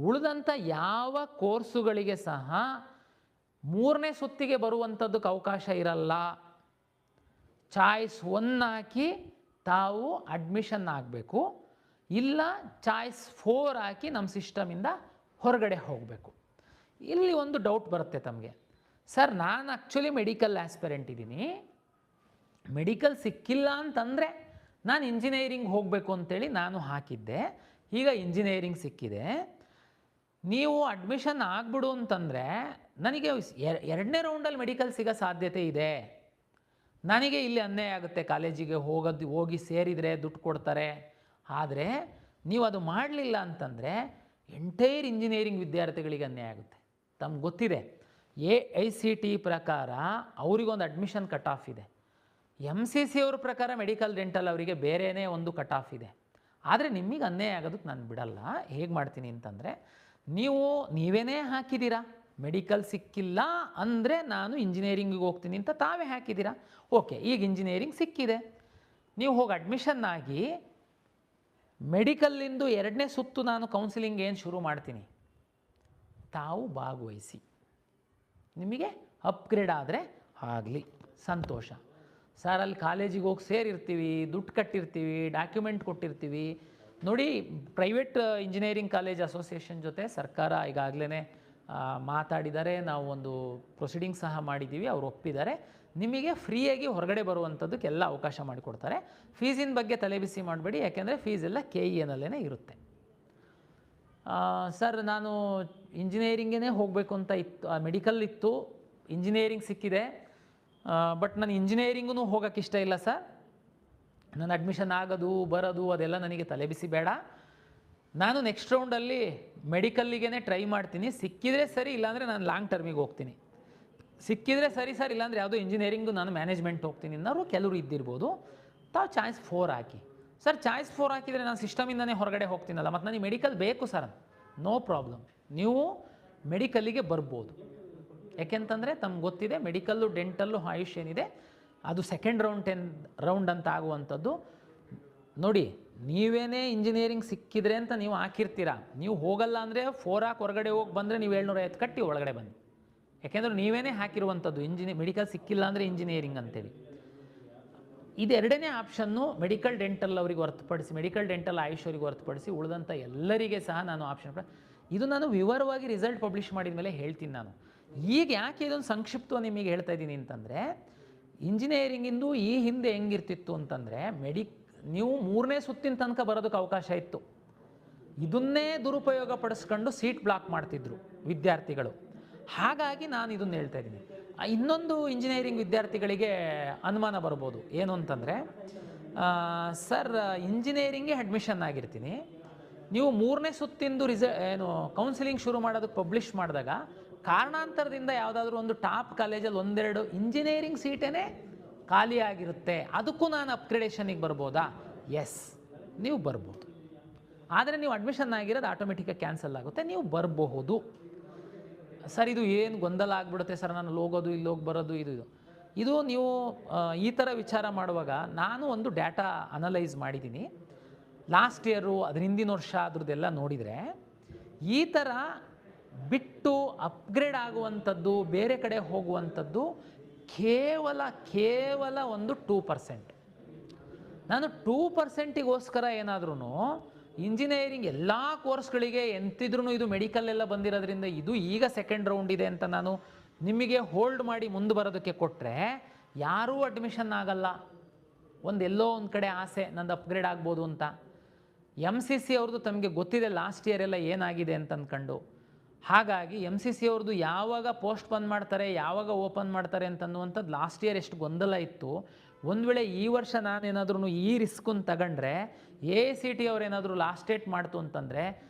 ಉಳಿದಂಥ ಯಾವ ಕೋರ್ಸುಗಳಿಗೆ ಸಹ 3ನೇ ಸುತ್ತಿಗೆ ಬರುವಂಥದ್ದಕ್ಕೆ ಅವಕಾಶ ಇರಲ್ಲ. ಚಾಯ್ಸ್ 1 ಹಾಕಿ ತಾವು ಅಡ್ಮಿಷನ್ ಆಗಬೇಕು, ಇಲ್ಲ ಚಾಯ್ಸ್ 4 ಹಾಕಿ ನಮ್ಮ ಸಿಸ್ಟಮಿಂದ ಹೊರಗಡೆ ಹೋಗಬೇಕು. ಇಲ್ಲಿ ಒಂದು ಡೌಟ್ ಬರುತ್ತೆ ತಮಗೆ, ಸರ್ ನಾನು ಆ್ಯಕ್ಚುಲಿ ಮೆಡಿಕಲ್ ಆಸ್ಪಿರೆಂಟ್ ಇದ್ದೀನಿ, ಮೆಡಿಕಲ್ ಸಿಕ್ಕಿಲ್ಲ ಅಂತಂದರೆ ನಾನು ಇಂಜಿನಿಯರಿಂಗ್ ಹೋಗಬೇಕು ಅಂತೇಳಿ ನಾನು ಹಾಕಿದ್ದೆ, ಈಗ ಇಂಜಿನಿಯರಿಂಗ್ ಸಿಕ್ಕಿದೆ, ನೀವು ಅಡ್ಮಿಷನ್ ಆಗಿಬಿಡು ಅಂತಂದರೆ ನನಗೆ 2ನೇ ರೌಂಡಲ್ಲಿ ಮೆಡಿಕಲ್ ಸಿಗೋ ಸಾಧ್ಯತೆ ಇದೆ, ನನಗೆ ಇಲ್ಲಿ ಅನ್ಯಾಯ ಆಗುತ್ತೆ, ಕಾಲೇಜಿಗೆ ಹೋಗಿ ಸೇರಿದರೆ ದುಡ್ಡು ಕೊಡ್ತಾರೆ. ಆದರೆ ನೀವು ಅದು ಮಾಡಲಿಲ್ಲ ಅಂತಂದರೆ ಎಂಟೈರ್ ಇಂಜಿನಿಯರಿಂಗ್ ವಿದ್ಯಾರ್ಥಿಗಳಿಗೆ ಅನ್ಯಾಯ ಆಗುತ್ತೆ. ತಮ್ಗೆ ಗೊತ್ತಿದೆ, AICTE ಪ್ರಕಾರ ಅವರಿಗೊಂದು ಅಡ್ಮಿಷನ್ ಕಟ್ ಆಫ್ ಇದೆ, MCC ಅವ್ರ ಪ್ರಕಾರ ಮೆಡಿಕಲ್ ಡೆಂಟಲ್ ಅವರಿಗೆ ಬೇರೆಯೇ ಒಂದು ಕಟ್ ಆಫ್ ಇದೆ. ಆದರೆ ನಿಮಗೆ ಅನ್ಯಾಯ ಆಗೋದಕ್ಕೆ ನಾನು ಬಿಡಲ್ಲ. ಹೇಗೆ ಮಾಡ್ತೀನಿ ಅಂತಂದರೆ, ನೀವೇನೇ ಹಾಕಿದ್ದೀರಾ ಮೆಡಿಕಲ್ ಸಿಕ್ಕಿಲ್ಲ ಅಂದರೆ ನಾನು ಇಂಜಿನಿಯರಿಂಗಿಗೆ ಹೋಗ್ತೀನಿ ಅಂತ ತಾವೇ ಹಾಕಿದ್ದೀರಾ. ಓಕೆ, ಈಗ ಇಂಜಿನಿಯರಿಂಗ್ ಸಿಕ್ಕಿದೆ, ನೀವು ಹೋಗಿ ಅಡ್ಮಿಷನ್ ಆಗಿ ಮೆಡಿಕಲ್ಲಿಂದು 2ನೇ ಸುತ್ತು ನಾನು ಕೌನ್ಸಿಲಿಂಗ್ ಏನು ಶುರು ಮಾಡ್ತೀನಿ, ತಾವು ಭಾಗವಹಿಸಿ. ನಿಮಗೆ ಅಪ್ಗ್ರೇಡ್ ಆದರೆ ಆಗಲಿ, ಸಂತೋಷ. ಸರ್ ಅಲ್ಲಿ ಕಾಲೇಜಿಗೆ ಹೋಗಿ ಸೇರಿರ್ತೀವಿ, ದುಡ್ಡು ಕಟ್ಟಿರ್ತೀವಿ, ಡಾಕ್ಯುಮೆಂಟ್ ಕೊಟ್ಟಿರ್ತೀವಿ. ನೋಡಿ, ಪ್ರೈವೇಟ್ ಇಂಜಿನಿಯರಿಂಗ್ ಕಾಲೇಜ್ ಅಸೋಸಿಯೇಷನ್ ಜೊತೆ ಸರ್ಕಾರ ಈಗಾಗಲೇ ಮಾತಾಡಿದ್ದಾರೆ, ನಾವು ಒಂದು ಪ್ರೊಸೀಡಿಂಗ್ ಸಹ ಮಾಡಿದ್ದೀವಿ, ಅವ್ರು ಒಪ್ಪಿದ್ದಾರೆ. ನಿಮಗೆ ಫ್ರೀಯಾಗಿ ಹೊರಗಡೆ ಬರುವಂಥದ್ದಕ್ಕೆಲ್ಲ ಅವಕಾಶ ಮಾಡಿಕೊಡ್ತಾರೆ. ಫೀಸಿನ ಬಗ್ಗೆ ತಲೆಬಿಸಿ ಮಾಡಬೇಡಿ, ಯಾಕೆಂದರೆ ಫೀಸ್ ಎಲ್ಲ KENಲ್ಲೇ ಇರುತ್ತೆ. ಸರ್ ನಾನು ಇಂಜಿನಿಯರಿಂಗೇ ಹೋಗಬೇಕು ಅಂತ ಇತ್ತು, ಮೆಡಿಕಲ್ ಇತ್ತು, ಇಂಜಿನಿಯರಿಂಗ್ ಸಿಕ್ಕಿದೆ, ಬಟ್ ನಾನು ಇಂಜಿನಿಯರಿಂಗೂ ಹೋಗೋಕ್ಕೆ ಇಷ್ಟ ಇಲ್ಲ ಸರ್. ನನ್ನ ಅಡ್ಮಿಷನ್ ಆಗೋದು ಬರೋದು ಅದೆಲ್ಲ ನನಗೆ ತಲೆಬಿಸಿ ಬೇಡ. ನಾನು ನೆಕ್ಸ್ಟ್ ರೌಂಡಲ್ಲಿ ಮೆಡಿಕಲ್ಲಿಗೇ ಟ್ರೈ ಮಾಡ್ತೀನಿ, ಸಿಕ್ಕಿದರೆ ಸರಿ, ಇಲ್ಲಾಂದರೆ ನಾನು ಲಾಂಗ್ ಟರ್ಮಿಗೆ ಹೋಗ್ತೀನಿ. ಸಿಕ್ಕಿದರೆ ಸರಿ ಸರ್, ಇಲ್ಲಾಂದರೆ ಯಾವುದೋ ಇಂಜಿನಿಯರಿಂಗು ನಾನು ಮ್ಯಾನೇಜ್ಮೆಂಟ್ ಹೋಗ್ತೀನಿ ಅನ್ನೋರು ಕೆಲವರು ಇದ್ದಿರ್ಬೋದು. ತಾವು ಚಾಯ್ಸ್ 4 ಹಾಕಿ. ಸರ್ ಚಾಯ್ಸ್ 4 ಹಾಕಿದರೆ ನಾನು ಸಿಸ್ಟಮಿಂದನೇ ಹೊರಗಡೆ ಹೋಗ್ತೀನಲ್ಲ, ಮತ್ತು ನನಗೆ ಮೆಡಿಕಲ್ ಬೇಕು ಸರ್. ನೋ ಪ್ರಾಬ್ಲಮ್, ನೀವು ಮೆಡಿಕಲ್ಲಿಗೆ ಬರ್ಬೋದು. ಯಾಕೆಂತಂದರೆ ತಮ್ಗೆ ಗೊತ್ತಿದೆ, ಮೆಡಿಕಲ್ಲು, ಡೆಂಟಲ್ಲು, ಆಯುಷ್ ಏನಿದೆ ಅದು ಸೆಕೆಂಡ್ ರೌಂಡ್ ಅಂತ ಆಗುವಂಥದ್ದು. ನೋಡಿ, ನೀವೇನೇ ಇಂಜಿನಿಯರಿಂಗ್ ಸಿಕ್ಕಿದ್ರೆ ಅಂತ ನೀವು ಹಾಕಿರ್ತೀರಾ, ನೀವು ಹೋಗಲ್ಲ ಅಂದರೆ 4 ಹಾಕಿ ಹೊರಗಡೆ ಹೋಗಿ ಬಂದರೆ ನೀವು 750 ಕಟ್ಟಿ ಒಳಗಡೆ ಬನ್ನಿ. ಯಾಕೆಂದರೆ ನೀವೇನೇ ಹಾಕಿರುವಂಥದ್ದು ಮೆಡಿಕಲ್ ಸಿಕ್ಕಿಲ್ಲ ಅಂದರೆ ಇಂಜಿನಿಯರಿಂಗ್ ಅಂತೇಳಿ. ಇದು ಎರಡನೇ ಆಪ್ಷನ್ನು ಮೆಡಿಕಲ್ ಡೆಂಟಲ್ ಅವರಿಗೆ ಹೊರತುಪಡಿಸಿ, ಮೆಡಿಕಲ್ ಡೆಂಟಲ್ ಆಯುಷ್ ಅವರಿಗೆ ಹೊರತುಪಡಿಸಿ ಉಳಿದಂಥ ಎಲ್ಲರಿಗೆ ಸಹ ನಾನು ಆಪ್ಷನ್, ಇದು ನಾನು ವಿವರವಾಗಿ ರಿಸಲ್ಟ್ ಪಬ್ಲಿಷ್ ಮಾಡಿದ ಮೇಲೆ ಹೇಳ್ತೀನಿ. ನಾನು ಈಗ ಯಾಕೆ ಇದೊಂದು ಸಂಕ್ಷಿಪ್ತ ನಿಮಗೆ ಹೇಳ್ತಾ ಇದ್ದೀನಿ ಅಂತಂದರೆ, ಇಂಜಿನಿಯರಿಂಗಿಂದು ಈ ಹಿಂದೆ ಹೆಂಗಿರ್ತಿತ್ತು ಅಂತಂದರೆ, ನೀವು 3ನೇ ಸುತ್ತಿನ ತನಕ ಬರೋದಕ್ಕೆ ಅವಕಾಶ ಇತ್ತು. ಇದನ್ನೇ ದುರುಪಯೋಗ ಪಡಿಸ್ಕೊಂಡು ಸೀಟ್ ಬ್ಲಾಕ್ ಮಾಡ್ತಿದ್ರು ವಿದ್ಯಾರ್ಥಿಗಳು. ಹಾಗಾಗಿ ನಾನು ಇದನ್ನು ಹೇಳ್ತಾ ಇದ್ದೀನಿ. ಇನ್ನೊಂದು ಇಂಜಿನಿಯರಿಂಗ್ ವಿದ್ಯಾರ್ಥಿಗಳಿಗೆ ಅನುಮಾನ ಬರ್ಬೋದು, ಏನು ಅಂತಂದರೆ, ಸರ್ ಇಂಜಿನಿಯರಿಂಗ್ಗೆ ಅಡ್ಮಿಷನ್ ಆಗಿರ್ತೀನಿ, ನೀವು 3ನೇ ಸುತ್ತಿಂದು ಕೌನ್ಸಿಲಿಂಗ್ ಶುರು ಮಾಡೋದಕ್ಕೆ ಪಬ್ಲಿಷ್ ಮಾಡಿದಾಗ ಕಾರಣಾಂತರದಿಂದ ಯಾವುದಾದ್ರೂ ಒಂದು ಟಾಪ್ ಕಾಲೇಜಲ್ಲಿ 1-2 ಇಂಜಿನಿಯರಿಂಗ್ ಸೀಟೇ ಖಾಲಿ ಆಗಿರುತ್ತೆ, ಅದಕ್ಕೂ ನಾನು ಅಪ್ಗ್ರೇಡೇಷನಿಗೆ ಬರ್ಬೋದಾ? ಎಸ್, ನೀವು ಬರ್ಬೋದು. ಆದರೆ ನೀವು ಅಡ್ಮಿಷನ್ ಆಗಿರೋದು ಆಟೋಮೆಟಿಕ್ಕಾಗಿ ಕ್ಯಾನ್ಸಲ್ ಆಗುತ್ತೆ, ನೀವು ಬರಬಹುದು. ಸರ್ ಇದು ಏನು ಗೊಂದಲ ಆಗಿಬಿಡುತ್ತೆ ಸರ್, ನಾನು ಹೋಗೋದು ಇಲ್ಲಿ ಹೋಗಿ ಬರೋದು ಇದು ನೀವು ಈ ಥರ ವಿಚಾರ ಮಾಡುವಾಗ ನಾನು ಒಂದು ಡೇಟಾ ಅನಲೈಸ್ ಮಾಡಿದ್ದೀನಿ. ಲಾಸ್ಟ್ ಇಯರು, ಅದ್ರ ಹಿಂದಿನ ವರ್ಷ ಅದ್ರದ್ದೆಲ್ಲ ನೋಡಿದರೆ, ಈ ಥರ ಬಿಟ್ಟು ಅಪ್ಗ್ರೇಡ್ ಆಗುವಂಥದ್ದು, ಬೇರೆ ಕಡೆ ಹೋಗುವಂಥದ್ದು ಕೇವಲ ಒಂದು 2%. ನಾನು 2%ಗೋಸ್ಕರ ಏನಾದ್ರೂ ಇಂಜಿನಿಯರಿಂಗ್ ಎಲ್ಲ ಕೋರ್ಸ್ಗಳಿಗೆ ಎಂತಿದ್ರೂ ಇದು ಮೆಡಿಕಲ್ ಎಲ್ಲ ಬಂದಿರೋದ್ರಿಂದ ಇದು ಈಗ ಸೆಕೆಂಡ್ ರೌಂಡ್ ಇದೆ ಅಂತ ನಾನು ನಿಮಗೆ ಹೋಲ್ಡ್ ಮಾಡಿ ಮುಂದೆ ಬರೋದಕ್ಕೆ ಕೊಟ್ಟರೆ ಯಾರೂ ಅಡ್ಮಿಷನ್ ಆಗಲ್ಲ. ಎಲ್ಲೋ ಒಂದು ಕಡೆ ಆಸೆ ನಂದು ಅಪ್ಗ್ರೇಡ್ ಆಗ್ಬೋದು ಅಂತ. MCC ಅವ್ರದ್ದು ತಮಗೆ ಗೊತ್ತಿದೆ ಲಾಸ್ಟ್ ಇಯರ್ ಎಲ್ಲ ಏನಾಗಿದೆ ಅಂತ ಅಂದ್ಕೊಂಡು. ಹಾಗಾಗಿ MCC ಅವ್ರದ್ದು ಯಾವಾಗ ಪೋಸ್ಟ್ಪೋನ್ ಮಾಡ್ತಾರೆ, ಯಾವಾಗ ಓಪನ್ ಮಾಡ್ತಾರೆ ಅಂತನ್ನುವಂಥದ್ದು ಲಾಸ್ಟ್ ಇಯರ್ ಎಷ್ಟು ಗೊಂದಲ ಇತ್ತು. ಒಂದು ವೇಳೆ ಈ ವರ್ಷ ನಾನೇನಾದ್ರೂ ಈ ರಿಸ್ಕನ್ನು ತಗೊಂಡ್ರೆ, AICT ಅವರೇನಾದರೂ ಲಾಸ್ಟ್ ಡೇಟ್ ಮಾಡ್ತು ಅಂತಂದರೆ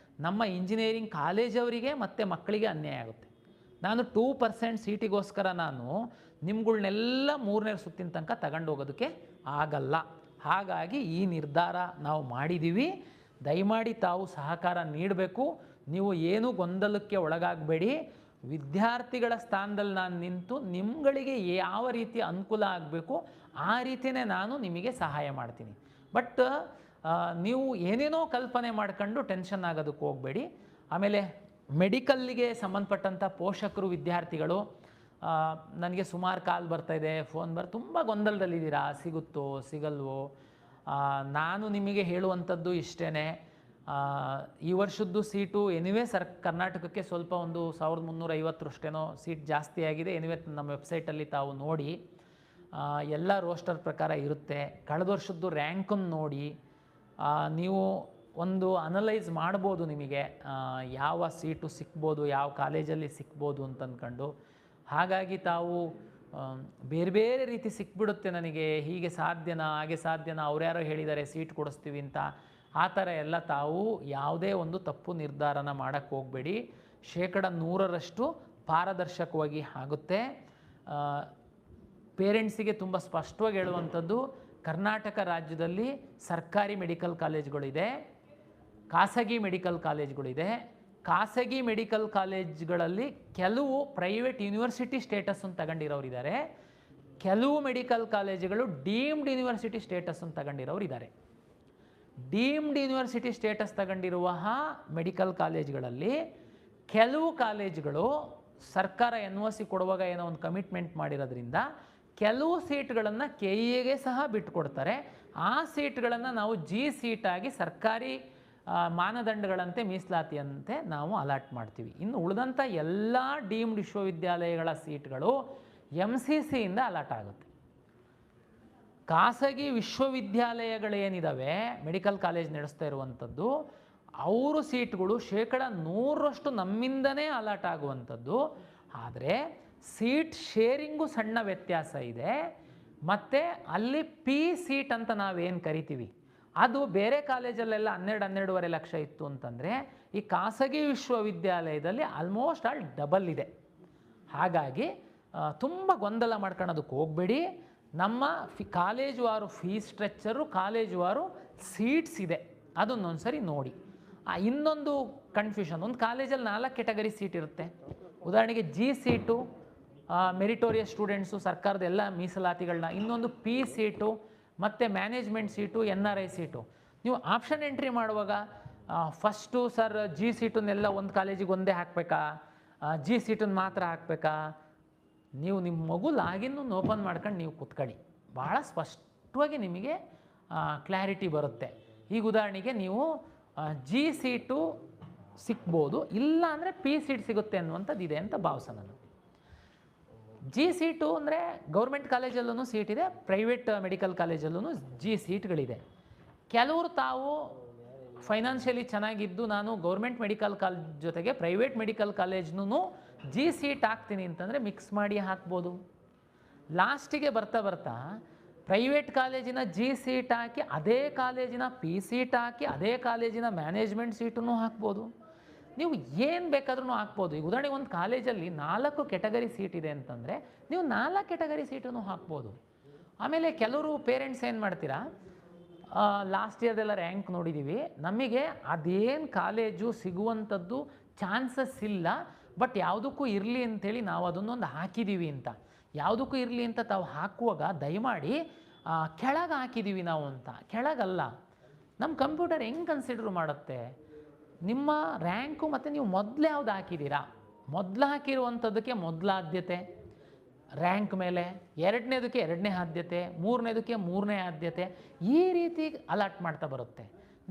ನಮ್ಮ ಇಂಜಿನಿಯರಿಂಗ್ ಕಾಲೇಜವರಿಗೆ ಮತ್ತು ಮಕ್ಕಳಿಗೆ ಅನ್ಯಾಯ ಆಗುತ್ತೆ. ನಾನು 2% ಸೀಟಿಗೋಸ್ಕರ ನಾನು ನಿಮ್ಗಳ್ನೆಲ್ಲ 3ನೇ ಸುತ್ತಿನ ತನಕ ತಗೊಂಡು ಹೋಗೋದಕ್ಕೆ ಆಗಲ್ಲ. ಹಾಗಾಗಿ ಈ ನಿರ್ಧಾರ ನಾವು ಮಾಡಿದ್ದೀವಿ. ದಯಮಾಡಿ ತಾವು ಸಹಕಾರ ನೀಡಬೇಕು. ನೀವು ಏನೂ ಗೊಂದಲಕ್ಕೆ ಒಳಗಾಗಬೇಡಿ. ವಿದ್ಯಾರ್ಥಿಗಳ ಸ್ಥಾನದಲ್ಲಿ ನಾನು ನಿಂತು ನಿಮ್ಗಳಿಗೆ ಯಾವ ರೀತಿ ಅನುಕೂಲ ಆಗಬೇಕು ಆ ರೀತಿಯೇ ನಾನು ನಿಮಗೆ ಸಹಾಯ ಮಾಡ್ತೀನಿ. ಬಟ್ ನೀವು ಏನೇನೋ ಕಲ್ಪನೆ ಮಾಡ್ಕೊಂಡು ಟೆನ್ಷನ್ ಆಗೋದಕ್ಕೆ ಹೋಗಬೇಡಿ. ಆಮೇಲೆ ಮೆಡಿಕಲ್ಲಿಗೆ ಸಂಬಂಧಪಟ್ಟಂಥ ಪೋಷಕರು, ವಿದ್ಯಾರ್ಥಿಗಳು ನನಗೆ ಸುಮಾರು ಕಾಲ್ ಬರ್ತಾಯಿದೆ, ಫೋನ್ ತುಂಬ ಗೊಂದಲದಲ್ಲಿದ್ದೀರಾ, ಸಿಗುತ್ತೋ ಸಿಗಲ್ವೋ. ನಾನು ನಿಮಗೆ ಹೇಳುವಂಥದ್ದು ಇಷ್ಟೇ, ಈ ವರ್ಷದ್ದು ಸೀಟು ಎನಿವೇ ಕರ್ನಾಟಕಕ್ಕೆ ಸ್ವಲ್ಪ ಒಂದು 1350 ಸೀಟ್ ಜಾಸ್ತಿ ಆಗಿದೆ. ಎನಿವೇ ನಮ್ಮ ವೆಬ್ಸೈಟಲ್ಲಿ ತಾವು ನೋಡಿ, ಎಲ್ಲ ರೋಸ್ಟರ್ ಪ್ರಕಾರ ಇರುತ್ತೆ. ಕಳೆದ ವರ್ಷದ್ದು ರ್ಯಾಂಕನ್ನು ನೋಡಿ ನೀವು ಒಂದು ಅನಲೈಸ್ ಮಾಡ್ಬೋದು, ನಿಮಗೆ ಯಾವ ಸೀಟು ಸಿಕ್ಬೋದು, ಯಾವ ಕಾಲೇಜಲ್ಲಿ ಸಿಕ್ಬೋದು ಅಂತ ಅಂದ್ಕೊಂಡು. ಹಾಗಾಗಿ ತಾವು ಬೇರೆ ಬೇರೆ ರೀತಿ ಸಿಕ್ಬಿಡುತ್ತೆ ನನಗೆ, ಹೀಗೆ ಸಾಧ್ಯನಾ ಹಾಗೆ ಸಾಧ್ಯನಾ, ಅವ್ರ್ಯಾರೋ ಹೇಳಿದ್ದಾರೆ ಸೀಟ್ ಕೊಡಿಸ್ತೀವಿ ಅಂತ, ಆ ಥರ ಎಲ್ಲ ತಾವು ಯಾವುದೇ ಒಂದು ತಪ್ಪು ನಿರ್ಧಾರನ ಮಾಡೋಕ್ಕೆ ಹೋಗಬೇಡಿ. 100% ಪಾರದರ್ಶಕವಾಗಿ ಆಗುತ್ತೆ. ಪೇರೆಂಟ್ಸಿಗೆ ತುಂಬ ಸ್ಪಷ್ಟವಾಗಿ ಹೇಳುವಂಥದ್ದು, ಕರ್ನಾಟಕ ರಾಜ್ಯದಲ್ಲಿ ಸರ್ಕಾರಿ ಮೆಡಿಕಲ್ ಕಾಲೇಜ್ಗಳಿದೆ, ಖಾಸಗಿ ಮೆಡಿಕಲ್ ಕಾಲೇಜ್ಗಳಿದೆ. ಖಾಸಗಿ ಮೆಡಿಕಲ್ ಕಾಲೇಜ್ಗಳಲ್ಲಿ ಕೆಲವು ಪ್ರೈವೇಟ್ ಯೂನಿವರ್ಸಿಟಿ ಸ್ಟೇಟಸನ್ನು ತಗೊಂಡಿರೋರಿದ್ದಾರೆ, ಕೆಲವು ಮೆಡಿಕಲ್ ಕಾಲೇಜುಗಳು ಡೀಮ್ಡ್ ಯೂನಿವರ್ಸಿಟಿ ಸ್ಟೇಟಸನ್ನು ತಗೊಂಡಿರೋರಿದ್ದಾರೆ. ಡೀಮ್ಡ್ ಯೂನಿವರ್ಸಿಟಿ ಸ್ಟೇಟಸ್ ತಗೊಂಡಿರುವ ಮೆಡಿಕಲ್ ಕಾಲೇಜ್ಗಳಲ್ಲಿ ಕೆಲವು ಕಾಲೇಜುಗಳು ಸರ್ಕಾರ NOC ಕೊಡುವಾಗ ಏನೋ ಒಂದು ಕಮಿಟ್ಮೆಂಟ್ ಮಾಡಿರೋದ್ರಿಂದ ಕೆಲವು ಸೀಟ್ಗಳನ್ನು ಕೆ ಇಗೆ ಸಹ ಬಿಟ್ಟುಕೊಡ್ತಾರೆ. ಆ ಸೀಟ್ಗಳನ್ನು ನಾವು ಜಿ ಸೀಟಾಗಿ ಸರ್ಕಾರಿ ಮಾನದಂಡಗಳಂತೆ ಮೀಸಲಾತಿಯಂತೆ ನಾವು ಅಲಾಟ್ ಮಾಡ್ತೀವಿ. ಇನ್ನು ಉಳಿದಂಥ ಎಲ್ಲ ಡೀಮ್ಡ್ ವಿಶ್ವವಿದ್ಯಾಲಯಗಳ ಸೀಟ್ಗಳು MCCಯಿಂದ ಅಲಾಟ್ ಆಗುತ್ತೆ. ಖಾಸಗಿ ವಿಶ್ವವಿದ್ಯಾಲಯಗಳೇನಿದ್ದಾವೆ, ಮೆಡಿಕಲ್ ಕಾಲೇಜ್ ನಡೆಸ್ತಾ ಇರುವಂಥದ್ದು, ಅವರು ಸೀಟ್ಗಳು 100% ನಮ್ಮಿಂದನೇ ಅಲಾಟ್ ಆಗುವಂಥದ್ದು. ಆದರೆ ಸೀಟ್ ಶೇರಿಂಗು ಸಣ್ಣ ವ್ಯತ್ಯಾಸ ಇದೆ. ಮತ್ತು ಅಲ್ಲಿ ಪಿ ಸೀಟ್ ಅಂತ ನಾವೇನು ಕರಿತೀವಿ, ಅದು ಬೇರೆ ಕಾಲೇಜಲ್ಲೆಲ್ಲ 12-12.5 ಲಕ್ಷ ಇತ್ತು ಅಂತಂದರೆ, ಈ ಖಾಸಗಿ ವಿಶ್ವವಿದ್ಯಾಲಯದಲ್ಲಿ ಆಲ್ಮೋಸ್ಟ್ ಆಲ್ ಡಬಲ್ ಇದೆ. ಹಾಗಾಗಿ ತುಂಬ ಗೊಂದಲ ಮಾಡ್ಕೊಳ್ಳೋದಕ್ಕೆ ಹೋಗಬೇಡಿ. ನಮ್ಮ ಕಾಲೇಜುವಾರು ಫೀಸ್ ಸ್ಟ್ರಕ್ಚರು, ಕಾಲೇಜುವಾರು ಸೀಟ್ಸ್ ಇದೆ, ಅದನ್ನೊಂದು ಸರಿ ನೋಡಿ. ಇನ್ನೊಂದು ಕನ್ಫ್ಯೂಷನ್, ಒಂದು ಕಾಲೇಜಲ್ಲಿ 4 ಕೆಟಗರಿ ಸೀಟ್ ಇರುತ್ತೆ. ಉದಾಹರಣೆಗೆ ಜಿ ಸೀಟು ಮೆರಿಟೋರಿಯಸ್ ಸ್ಟೂಡೆಂಟ್ಸು, ಸರ್ಕಾರದ ಎಲ್ಲ ಮೀಸಲಾತಿಗಳನ್ನ. ಇನ್ನೊಂದು ಪಿ ಸೀಟು ಮತ್ತು ಮ್ಯಾನೇಜ್ಮೆಂಟ್ ಸೀಟು, NRI ಸೀಟು. ನೀವು ಆಪ್ಷನ್ ಎಂಟ್ರಿ ಮಾಡುವಾಗ ಫಸ್ಟು ಸರ್ ಜಿ ಸೀಟನ್ನೆಲ್ಲ ಒಂದು ಕಾಲೇಜಿಗೆ ಒಂದೇ ಹಾಕಬೇಕಾ, ಜಿ ಸೀಟನ್ನು ಮಾತ್ರ ಹಾಕಬೇಕಾ? ನೀವು ನಿಮ್ಮ ಮಗು ಲಾಗಿನ್ನು ಓಪನ್ ಮಾಡ್ಕೊಂಡು ನೀವು ಕೂತ್ಕೊಳ್ಳಿ, ಭಾಳ ಸ್ಪಷ್ಟವಾಗಿ ನಿಮಗೆ ಕ್ಲಾರಿಟಿ ಬರುತ್ತೆ. ಈಗ ಉದಾಹರಣೆಗೆ ನೀವು ಜಿ ಸೀಟು ಸಿಗ್ಬೋದು, ಇಲ್ಲ ಅಂದರೆ ಪಿ ಸೀಟ್ ಸಿಗುತ್ತೆ ಅನ್ನುವಂಥದ್ದು ಇದೆ ಅಂತ ಭಾವಿಸೋಣ. ನಾನು ಜಿ ಸೀಟು ಅಂದರೆ ಗೌರ್ಮೆಂಟ್ ಕಾಲೇಜಲ್ಲೂ ಸೀಟ್ ಇದೆ, ಪ್ರೈವೇಟ್ ಮೆಡಿಕಲ್ ಕಾಲೇಜಲ್ಲೂ ಜಿ ಸೀಟ್ಗಳಿದೆ. ಕೆಲವರು ತಾವು ಫೈನಾನ್ಷಿಯಲಿ ಚೆನ್ನಾಗಿದ್ದು ನಾನು ಗೌರ್ಮೆಂಟ್ ಮೆಡಿಕಲ್ ಕಾಲೇಜ್ ಜೊತೆಗೆ ಪ್ರೈವೇಟ್ ಮೆಡಿಕಲ್ ಕಾಲೇಜ್ನೂ ಜಿ ಸೀಟ್ ಹಾಕ್ತೀನಿ ಅಂತಂದರೆ ಮಿಕ್ಸ್ ಮಾಡಿ ಹಾಕ್ಬೋದು. ಲಾಸ್ಟಿಗೆ ಬರ್ತಾ ಬರ್ತಾ ಪ್ರೈವೇಟ್ ಕಾಲೇಜಿನ ಜಿ ಸೀಟ್ ಹಾಕಿ ಅದೇ ಕಾಲೇಜಿನ ಪಿ ಸೀಟ್ ಹಾಕಿ ಅದೇ ಕಾಲೇಜಿನ ಮ್ಯಾನೇಜ್ಮೆಂಟ್ ಸೀಟನ್ನು ಹಾಕ್ಬೋದು. ನೀವು ಏನು ಬೇಕಾದ್ರೂ ಹಾಕ್ಬೋದು. ಈಗ ಉದಾಹರಣೆಗೆ ಒಂದು ಕಾಲೇಜಲ್ಲಿ 4 ಕೆಟಗರಿ ಸೀಟ್ ಇದೆ ಅಂತಂದರೆ ನೀವು 4 ಕೆಟಗರಿ ಸೀಟನ್ನು ಹಾಕ್ಬೋದು. ಆಮೇಲೆ ಕೆಲವರು ಪೇರೆಂಟ್ಸ್ ಏನು ಮಾಡ್ತೀರಾ, ಲಾಸ್ಟ್ ಇಯರ್ದೆಲ್ಲ ರ್ಯಾಂಕ್ ನೋಡಿದ್ದೀವಿ, ನಮಗೆ ಅದೇನು ಕಾಲೇಜು ಸಿಗುವಂಥದ್ದು ಚಾನ್ಸಸ್ ಇಲ್ಲ, ಬಟ್ ಯಾವುದಕ್ಕೂ ಇರಲಿ ಅಂಥೇಳಿ ನಾವು ಅದನ್ನೊಂದು ಹಾಕಿದ್ದೀವಿ ಅಂತ. ಯಾವುದಕ್ಕೂ ಇರಲಿ ಅಂತ ತಾವು ಹಾಕುವಾಗ ದಯಮಾಡಿ ಕೆಳಗೆ ಹಾಕಿದ್ದೀವಿ ನಾವು ಅಂತ. ಕೆಳಗಲ್ಲ. ನಮ್ಮ ಕಂಪ್ಯೂಟರ್ ಹೆಂಗೆ ಕನ್ಸಿಡರ್ ಮಾಡುತ್ತೆ, ನಿಮ್ಮ ರ್ಯಾಂಕು ಮತ್ತು ನೀವು ಮೊದಲು ಯಾವ್ದು ಹಾಕಿದ್ದೀರಾ, ಮೊದಲು ಹಾಕಿರುವಂಥದ್ದಕ್ಕೆ ಮೊದಲ ಆದ್ಯತೆ ರ್ಯಾಂಕ್ ಮೇಲೆ, ಎರಡನೇದಕ್ಕೆ 2ನೇ ಆದ್ಯತೆ, 3ನೇದಕ್ಕೆ 3ನೇ ಆದ್ಯತೆ, ಈ ರೀತಿ ಅಲಾಟ್ ಮಾಡ್ತಾ ಬರುತ್ತೆ.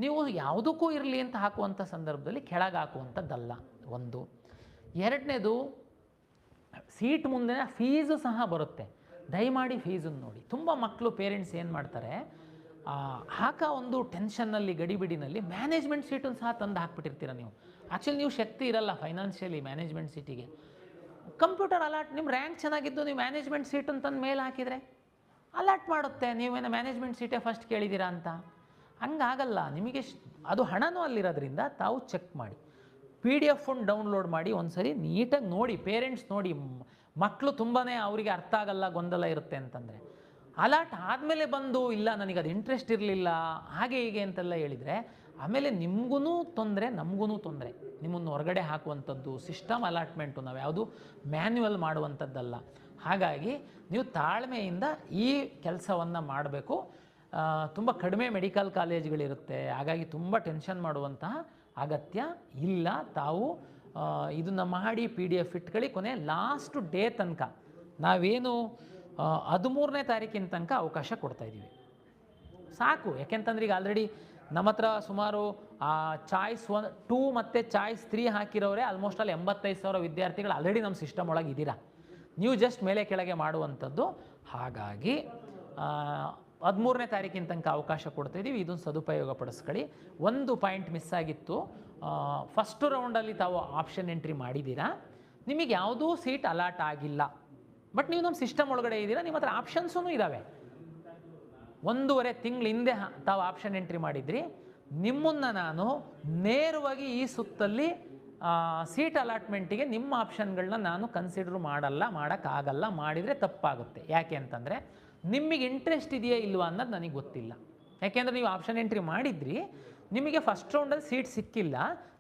ನೀವು ಯಾವುದಕ್ಕೂ ಇರಲಿ ಅಂತ ಹಾಕುವಂಥ ಸಂದರ್ಭದಲ್ಲಿ ಕೆಳಗೆ ಹಾಕುವಂಥದ್ದಲ್ಲ ಒಂದು. ಎರಡನೇದು, ಸೀಟ್ ಮುಂದೆ ಫೀಸು ಸಹ ಬರುತ್ತೆ. ದಯಮಾಡಿ ಫೀಸನ್ನು ನೋಡಿ. ತುಂಬ ಮಕ್ಕಳು ಪೇರೆಂಟ್ಸ್ ಏನು ಮಾಡ್ತಾರೆ, ಒಂದು ಟೆನ್ಷನ್ನಲ್ಲಿ ಗಡಿಬಿಡಿನಲ್ಲಿ ಮ್ಯಾನೇಜ್ಮೆಂಟ್ ಸೀಟನ್ನು ಸಹ ತಂದು ಹಾಕ್ಬಿಟ್ಟಿರ್ತೀರ ನೀವು. ಆ್ಯಕ್ಚುಲಿ ನೀವು ಶಕ್ತಿ ಇರಲ್ಲ ಫೈನಾನ್ಷಿಯಲಿ ಮ್ಯಾನೇಜ್ಮೆಂಟ್ ಸೀಟಿಗೆ. ಕಂಪ್ಯೂಟರ್ ಅಲಾಟ್, ನಿಮ್ಮ ರ್ಯಾಂಕ್ ಚೆನ್ನಾಗಿದ್ದು ನೀವು ಮ್ಯಾನೇಜ್ಮೆಂಟ್ ಸೀಟನ್ನು ತಂದು ಮೇಲೆ ಹಾಕಿದರೆ ಅಲಾಟ್ ಮಾಡುತ್ತೆ. ನೀವೇನೋ ಮ್ಯಾನೇಜ್ಮೆಂಟ್ ಸೀಟೇ ಫಸ್ಟ್ ಕೇಳಿದ್ದೀರಾ ಅಂತ. ಹಂಗಾಗಲ್ಲ. ನಿಮಗೆ ಅದು ಹಣನೂ ಅಲ್ಲಿರೋದ್ರಿಂದ ತಾವು ಚೆಕ್ ಮಾಡಿ, PDF ಡೌನ್ಲೋಡ್ ಮಾಡಿ ಒಂದು ಸರಿ ನೀಟಾಗಿ ನೋಡಿ. ಪೇರೆಂಟ್ಸ್ ನೋಡಿ, ಮಕ್ಕಳು ತುಂಬಾ ಅವರಿಗೆ ಅರ್ಥ ಆಗಲ್ಲ, ಗೊಂದಲ ಇರುತ್ತೆ ಅಂತಂದರೆ. ಅಲಾಟ್ ಆದಮೇಲೆ ಬಂದು ಇಲ್ಲ ನನಗೆ ಅದು ಇಂಟ್ರೆಸ್ಟ್ ಇರಲಿಲ್ಲ ಹಾಗೆ ಹೀಗೆ ಅಂತೆಲ್ಲ ಹೇಳಿದರೆ ಆಮೇಲೆ ನಿಮಗೂ ತೊಂದರೆ, ನಮಗೂ ತೊಂದರೆ. ನಿಮ್ಮನ್ನು ಹೊರಗಡೆ ಹಾಕುವಂಥದ್ದು ಸಿಸ್ಟಮ್ ಅಲಾಟ್ಮೆಂಟು, ನಾವು ಯಾವುದು ಮ್ಯಾನ್ಯುವಲ್ ಮಾಡುವಂಥದ್ದಲ್ಲ. ಹಾಗಾಗಿ ನೀವು ತಾಳ್ಮೆಯಿಂದ ಈ ಕೆಲಸವನ್ನು ಮಾಡಬೇಕು. ತುಂಬ ಕಡಿಮೆ ಮೆಡಿಕಲ್ ಕಾಲೇಜ್ಗಳಿರುತ್ತೆ, ಹಾಗಾಗಿ ತುಂಬ ಟೆನ್ಷನ್ ಮಾಡುವಂತಹ ಅಗತ್ಯ ಇಲ್ಲ. ತಾವು ಇದನ್ನು ಮಾಡಿ PDF ಇಟ್ಕೊಳ್ಳಿ. ಕೊನೆ ಲಾಸ್ಟ್ ಡೇ ತನಕ ನಾವೇನು 13ನೇ ತಾರೀಕಿನ ತನಕ ಅವಕಾಶ ಕೊಡ್ತಾಯಿದ್ದೀವಿ, ಸಾಕು. ಯಾಕೆಂತಂದ್ರೆ ಈಗ ಆಲ್ರೆಡಿ ನಮ್ಮ ಹತ್ರ ಸುಮಾರು ಚಾಯ್ಸ್ 2 ಮತ್ತು ಚಾಯ್ಸ್ 3 ಹಾಕಿರೋರೆ ಆಲ್ಮೋಸ್ಟ್ ಅಲ್ಲಿ 85,000 ವಿದ್ಯಾರ್ಥಿಗಳು ಆಲ್ರೆಡಿ ನಮ್ಮ ಸಿಸ್ಟಮ್ ಒಳಗೆ ಇದ್ದೀರಾ. ನೀವು ಜಸ್ಟ್ ಮೇಲೆ ಕೆಳಗೆ ಮಾಡುವಂಥದ್ದು. ಹಾಗಾಗಿ 13ನೇ ತಾರೀಕಿನ ತನಕ ಅವಕಾಶ ಕೊಡ್ತಾಯಿದ್ದೀವಿ. ಇದನ್ನು ಸದುಪಯೋಗ ಪಡಿಸ್ಕೊಳ್ಳಿ. ಒಂದು ಪಾಯಿಂಟ್ ಮಿಸ್ ಆಗಿತ್ತು, ಫಸ್ಟ್ ರೌಂಡಲ್ಲಿ ತಾವು ಆಪ್ಷನ್ ಎಂಟ್ರಿ ಮಾಡಿದ್ದೀರಾ, ನಿಮಗೆ ಯಾವುದೂ ಸೀಟ್ ಅಲಾಟ್ ಆಗಿಲ್ಲ, ಬಟ್ ನೀವು ನಮ್ಮ ಸಿಸ್ಟಮ್ ಒಳಗಡೆ ಇದ್ದೀರಾ, ನಿಮ್ಮ ಹತ್ರ ಆಪ್ಷನ್ಸೂ ಇದ್ದಾವೆ. 1.5 ತಿಂಗಳ ಹಿಂದೆ ತಾವು ಆಪ್ಷನ್ ಎಂಟ್ರಿ ಮಾಡಿದ್ರಿ. ನಿಮ್ಮನ್ನು ನಾನು ನೇರವಾಗಿ ಈ ಸುತ್ತಲ್ಲಿ ಸೀಟ್ ಅಲಾಟ್ಮೆಂಟಿಗೆ ನಿಮ್ಮ ಆಪ್ಷನ್ಗಳನ್ನ ನಾನು ಕನ್ಸಿಡರ್ ಮಾಡೋಕ್ಕಾಗಲ್ಲ. ಮಾಡಿದರೆ ತಪ್ಪಾಗುತ್ತೆ. ಯಾಕೆ ಅಂತಂದರೆ ನಿಮಗೆ ಇಂಟ್ರೆಸ್ಟ್ ಇದೆಯಾ ಇಲ್ವಾ ಅನ್ನೋದು ನನಗೆ ಗೊತ್ತಿಲ್ಲ. ಯಾಕೆಂದರೆ ನೀವು ಆಪ್ಷನ್ ಎಂಟ್ರಿ ಮಾಡಿದ್ರಿ, ನಿಮಗೆ ಫಸ್ಟ್ ರೌಂಡಲ್ಲಿ ಸೀಟ್ ಸಿಕ್ಕಿಲ್ಲ,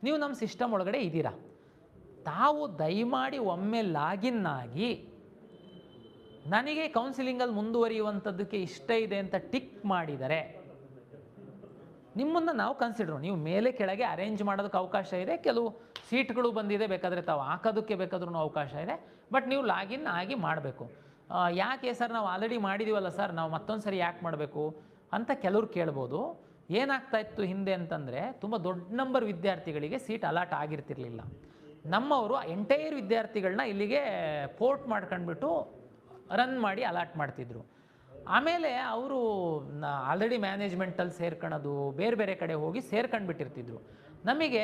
ನೀವು ನಮ್ಮ ಸಿಸ್ಟಮ್ ಒಳಗಡೆ ಇದ್ದೀರಾ. ತಾವು ದಯಮಾಡಿ ಒಮ್ಮೆ ಲಾಗಿನ್ ಆಗಿ ನನಗೆ ಕೌನ್ಸಿಲಿಂಗಲ್ಲಿ ಮುಂದುವರಿಯುವಂಥದ್ದಕ್ಕೆ ಇಷ್ಟ ಇದೆ ಅಂತ ಟಿಕ್ ಮಾಡಿದರೆ ನಿಮ್ಮನ್ನು ನಾವು ಕನ್ಸಿಡರ್, ನೀವು ಮೇಲೆ ಕೆಳಗೆ ಅರೇಂಜ್ ಮಾಡೋದಕ್ಕೆ ಅವಕಾಶ ಇದೆ. ಕೆಲವು ಸೀಟ್ಗಳು ಬಂದಿದೆ, ಬೇಕಾದರೆ ತಾವು ಹಾಕೋದಕ್ಕೆ ಬೇಕಾದ್ರೂ ಅವಕಾಶ ಇದೆ. ಬಟ್ ನೀವು ಲಾಗಿನ್ ಆಗಿ ಮಾಡಬೇಕು. ಯಾಕೆ ಸರ್ ನಾವು ಆಲ್ರೆಡಿ ಮಾಡಿದ್ದೀವಲ್ಲ ಸರ್, ನಾವು ಮತ್ತೊಂದು ಸರಿ ಯಾಕೆ ಮಾಡಬೇಕು ಅಂತ ಕೆಲವ್ರು ಕೇಳ್ಬೋದು. ಏನಾಗ್ತಾ ಇತ್ತು ಹಿಂದೆ ಅಂತಂದರೆ, ತುಂಬ ದೊಡ್ಡ ನಂಬರ್ ವಿದ್ಯಾರ್ಥಿಗಳಿಗೆ ಸೀಟ್ ಅಲಾಟ್ ಆಗಿರ್ತಿರ್ಲಿಲ್ಲ. ನಮ್ಮವರು ಎಂಟೈರ್ ವಿದ್ಯಾರ್ಥಿಗಳನ್ನ ಇಲ್ಲಿಗೆ ಪೋರ್ಟ್ ಮಾಡ್ಕೊಂಡ್ಬಿಟ್ಟು ರನ್ ಮಾಡಿ ಅಲಾಟ್ ಮಾಡ್ತಿದ್ರು. ಆಮೇಲೆ ಅವರು ಆಲ್ರೆಡಿ ಮ್ಯಾನೇಜ್ಮೆಂಟಲ್ಲಿ ಸೇರ್ಕೊಳ್ಳೋದು, ಬೇರೆ ಬೇರೆ ಕಡೆ ಹೋಗಿ ಸೇರ್ಕೊಂಡ್ಬಿಟ್ಟಿರ್ತಿದ್ರು. ನಮಗೆ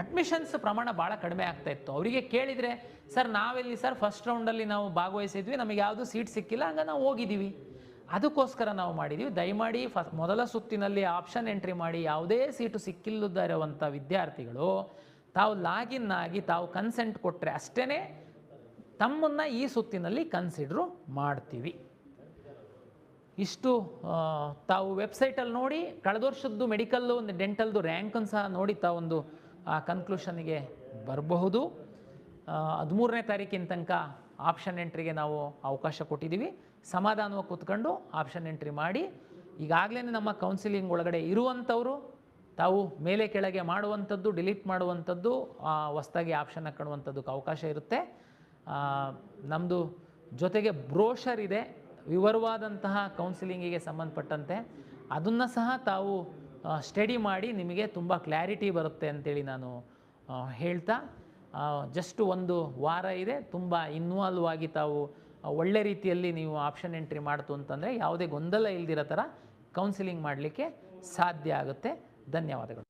ಅಡ್ಮಿಷನ್ಸ್ ಪ್ರಮಾಣ ಭಾಳ ಕಡಿಮೆ ಆಗ್ತಾಯಿತ್ತು. ಅವರಿಗೆ ಕೇಳಿದರೆ, ಸರ್ ನಾವೆಲ್ಲಿ ಸರ್ ಫಸ್ಟ್ ರೌಂಡಲ್ಲಿ ನಾವು ಭಾಗವಹಿಸಿದ್ವಿ, ನಮಗೆ ಯಾವುದೂ ಸೀಟ್ ಸಿಕ್ಕಿಲ್ಲ, ಹಂಗೆ ನಾವು ಹೋಗಿದ್ದೀವಿ. ಅದಕ್ಕೋಸ್ಕರ ನಾವು ಮಾಡಿದ್ದೀವಿ. ದಯಮಾಡಿ ಮೊದಲ ಸುತ್ತಿನಲ್ಲಿ ಆಪ್ಷನ್ ಎಂಟ್ರಿ ಮಾಡಿ ಯಾವುದೇ ಸೀಟು ಸಿಕ್ಕಿಲ್ಲದ ಇರುವಂಥ ವಿದ್ಯಾರ್ಥಿಗಳು ತಾವು ಲಾಗಿನ್ ಆಗಿ ತಾವು ಕನ್ಸೆಂಟ್ ಕೊಟ್ಟರೆ ಅಷ್ಟೇ ತಮ್ಮನ್ನು ಈ ಸುತ್ತಿನಲ್ಲಿ ಕನ್ಸಿಡ್ರು ಮಾಡ್ತೀವಿ. ಇಷ್ಟು ತಾವು ವೆಬ್ಸೈಟಲ್ಲಿ ನೋಡಿ ಕಳೆದ ವರ್ಷದ್ದು ಮೆಡಿಕಲ್ಲು ಒಂದು ಡೆಂಟಲ್ದು ರ್ಯಾಂಕನ್ನು ಸಹ ನೋಡಿ ತಾವೊಂದು ಕನ್ಕ್ಲೂಷನ್ಗೆ ಬರಬಹುದು. 13ನೇ ತಾರೀಕಿನ ತನಕ ಆಪ್ಷನ್ ಎಂಟ್ರಿಗೆ ನಾವು ಅವಕಾಶ ಕೊಟ್ಟಿದ್ದೀವಿ. ಸಮಾಧಾನವಾಗಿ ಕೂತ್ಕೊಂಡು ಆಪ್ಷನ್ ಎಂಟ್ರಿ ಮಾಡಿ. ಈಗಾಗಲೇ ನಮ್ಮ ಕೌನ್ಸಿಲಿಂಗ್ ಒಳಗಡೆ ಇರುವಂಥವರು ತಾವು ಮೇಲೆ ಕೆಳಗೆ ಮಾಡುವಂಥದ್ದು, ಡಿಲೀಟ್ ಮಾಡುವಂಥದ್ದು, ಹೊಸದಾಗಿ ಆಪ್ಷನ್ ಹಾಕೊಳ್ಳುವಂಥದ್ದಕ್ಕೆ ಅವಕಾಶ ಇರುತ್ತೆ. ನಮ್ಮದು ಜೊತೆಗೆ ಬ್ರೋಷರ್ ಇದೆ ವಿವರವಾದಂತಹ ಕೌನ್ಸಿಲಿಂಗಿಗೆ ಸಂಬಂಧಪಟ್ಟಂತೆ. ಅದನ್ನು ಸಹ ತಾವು ಸ್ಟಡಿ ಮಾಡಿ ನಿಮಗೆ ತುಂಬ ಕ್ಲಾರಿಟಿ ಬರುತ್ತೆ ಅಂತೇಳಿ ನಾನು ಹೇಳ್ತಾ, ಜಸ್ಟ್ ಒಂದು ವಾರ ಇದೆ, ತುಂಬ ಇನ್ವಾಲ್ವ್ ಆಗಿ ತಾವು ಒಳ್ಳೆ ರೀತಿಯಲ್ಲಿ ನೀವು ಆಪ್ಷನ್ ಎಂಟ್ರಿ ಮಾಡ್ತು ಅಂತಂದರೆ ಯಾವುದೇ ಗೊಂದಲ ಇಲ್ದಿರೋ ಥರ ಕೌನ್ಸಿಲಿಂಗ್ ಮಾಡಲಿಕ್ಕೆ ಸಾಧ್ಯ ಆಗುತ್ತೆ. ಧನ್ಯವಾದಗಳು.